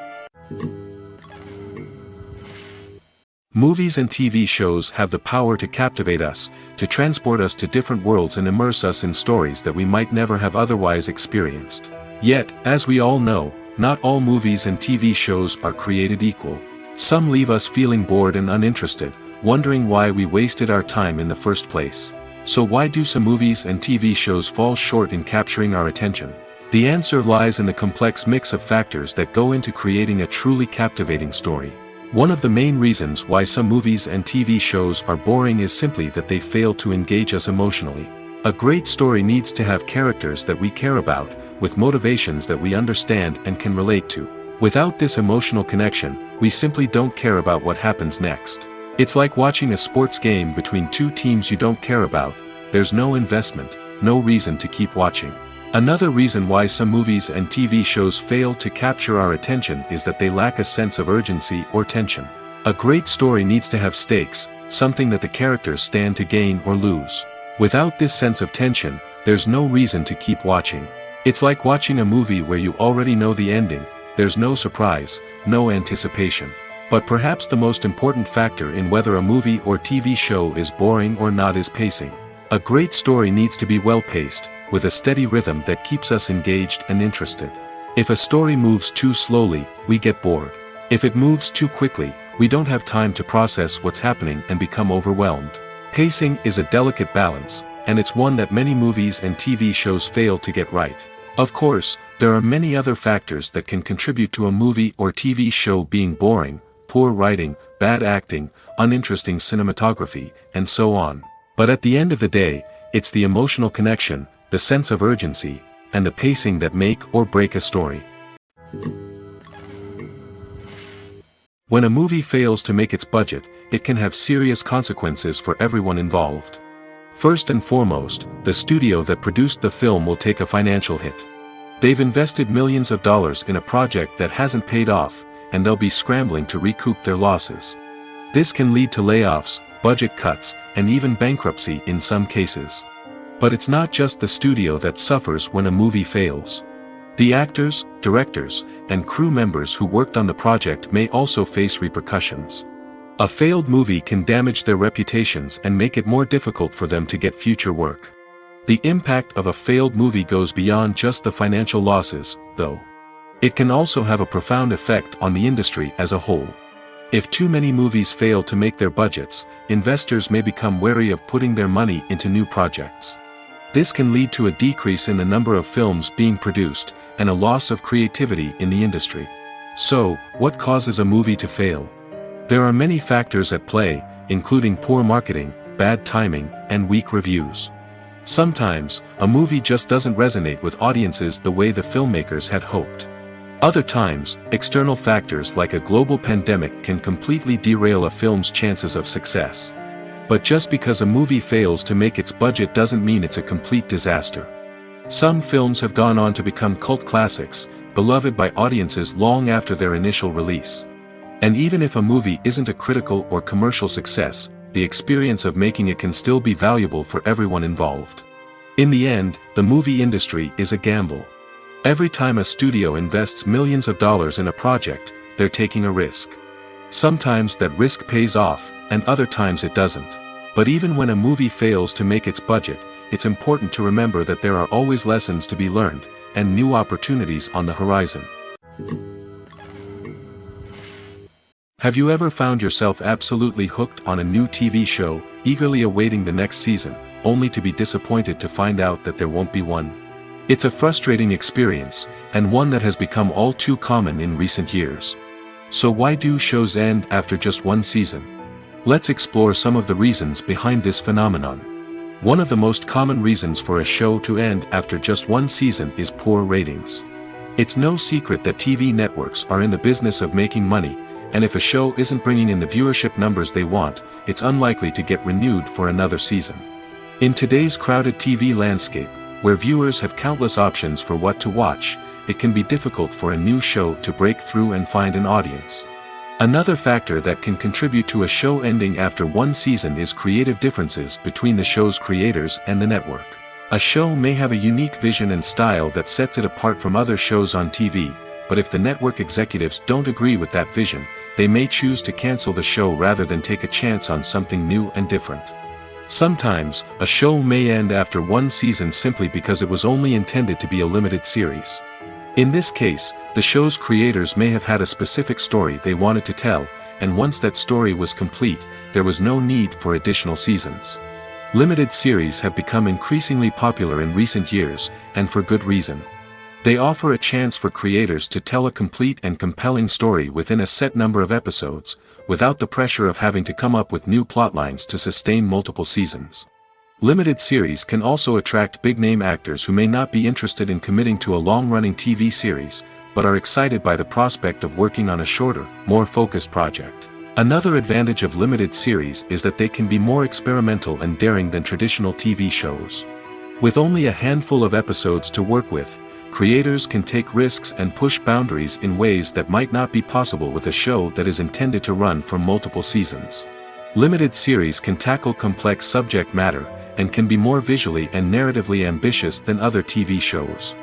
Movies and TV shows have the power to captivate us, to transport us to different worlds and immerse us in stories that we might never have otherwise experienced. Yet, as we all know, not all movies and TV shows are created equal. Some leave us feeling bored and uninterested, wondering why we wasted our time in the first place. So why do some movies and TV shows fall short in capturing our attention? The answer lies in the complex mix of factors that go into creating a truly captivating story. One of the main reasons why some movies and TV shows are boring is simply that they fail to engage us emotionally. A great story needs to have characters that we care about, with motivations that we understand and can relate to. Without this emotional connection, we simply don't care about what happens next. It's like watching a sports game between two teams you don't care about. There's no investment, no reason to keep watching. Another reason why some movies and TV shows fail to capture our attention is that they lack a sense of urgency or tension. A great story needs to have stakes, something that the characters stand to gain or lose. Without this sense of tension, there's no reason to keep watching. It's like watching a movie where you already know the ending. There's no surprise, no anticipation. But perhaps the most important factor in whether a movie or TV show is boring or not is pacing. A great story needs to be well-paced, with a steady rhythm that keeps us engaged and interested. If a story moves too slowly, we get bored. If it moves too quickly, we don't have time to process what's happening and become overwhelmed. Pacing is a delicate balance, and it's one that many movies and TV shows fail to get right. Of course, there are many other factors that can contribute to a movie or TV show being boring: poor writing, bad acting, uninteresting cinematography, and so on. But at the end of the day, it's the emotional connection, the sense of urgency, and the pacing that make or break a story. When a movie fails to make its budget, it can have serious consequences for everyone involved. First and foremost, the studio that produced the film will take a financial hit. They've invested millions of dollars in a project that hasn't paid off, and they'll be scrambling to recoup their losses. This can lead to layoffs, budget cuts, and even bankruptcy in some cases. But it's not just the studio that suffers when a movie fails. The actors, directors, and crew members who worked on the project may also face repercussions. A failed movie can damage their reputations and make it more difficult for them to get future work. The impact of a failed movie goes beyond just the financial losses, though. It can also have a profound effect on the industry as a whole. If too many movies fail to make their budgets, investors may become wary of putting their money into new projects. This can lead to a decrease in the number of films being produced, and a loss of creativity in the industry. So, what causes a movie to fail? There are many factors at play, including poor marketing, bad timing, and weak reviews. Sometimes, a movie just doesn't resonate with audiences the way the filmmakers had hoped. Other times, external factors like a global pandemic can completely derail a film's chances of success. But just because a movie fails to make its budget doesn't mean it's a complete disaster. Some films have gone on to become cult classics, beloved by audiences long after their initial release. And even if a movie isn't a critical or commercial success, the experience of making it can still be valuable for everyone involved. In the end, the movie industry is a gamble. Every time a studio invests millions of dollars in a project, they're taking a risk. Sometimes that risk pays off, and other times it doesn't. But even when a movie fails to make its budget, it's important to remember that there are always lessons to be learned, and new opportunities on the horizon. Have you ever found yourself absolutely hooked on a new TV show, eagerly awaiting the next season, only to be disappointed to find out that there won't be one? It's a frustrating experience, and one that has become all too common in recent years. So why do shows end after just one season? Let's explore some of the reasons behind this phenomenon. One of the most common reasons for a show to end after just one season is poor ratings. It's no secret that TV networks are in the business of making money, and if a show isn't bringing in the viewership numbers they want, it's unlikely to get renewed for another season. In today's crowded TV landscape, where viewers have countless options for what to watch, it can be difficult for a new show to break through and find an audience. Another factor that can contribute to a show ending after one season is creative differences between the show's creators and the network. A show may have a unique vision and style that sets it apart from other shows on TV, but if the network executives don't agree with that vision, they may choose to cancel the show rather than take a chance on something new and different. Sometimes, a show may end after one season simply because it was only intended to be a limited series. In this case, the show's creators may have had a specific story they wanted to tell, and once that story was complete, there was no need for additional seasons. Limited series have become increasingly popular in recent years, and for good reason. They offer a chance for creators to tell a complete and compelling story within a set number of episodes, without the pressure of having to come up with new plotlines to sustain multiple seasons. Limited series can also attract big-name actors who may not be interested in committing to a long-running TV series, but are excited by the prospect of working on a shorter, more focused project. Another advantage of limited series is that they can be more experimental and daring than traditional TV shows. With only a handful of episodes to work with, creators can take risks and push boundaries in ways that might not be possible with a show that is intended to run for multiple seasons. Limited series can tackle complex subject matter, and can be more visually and narratively ambitious than other TV shows.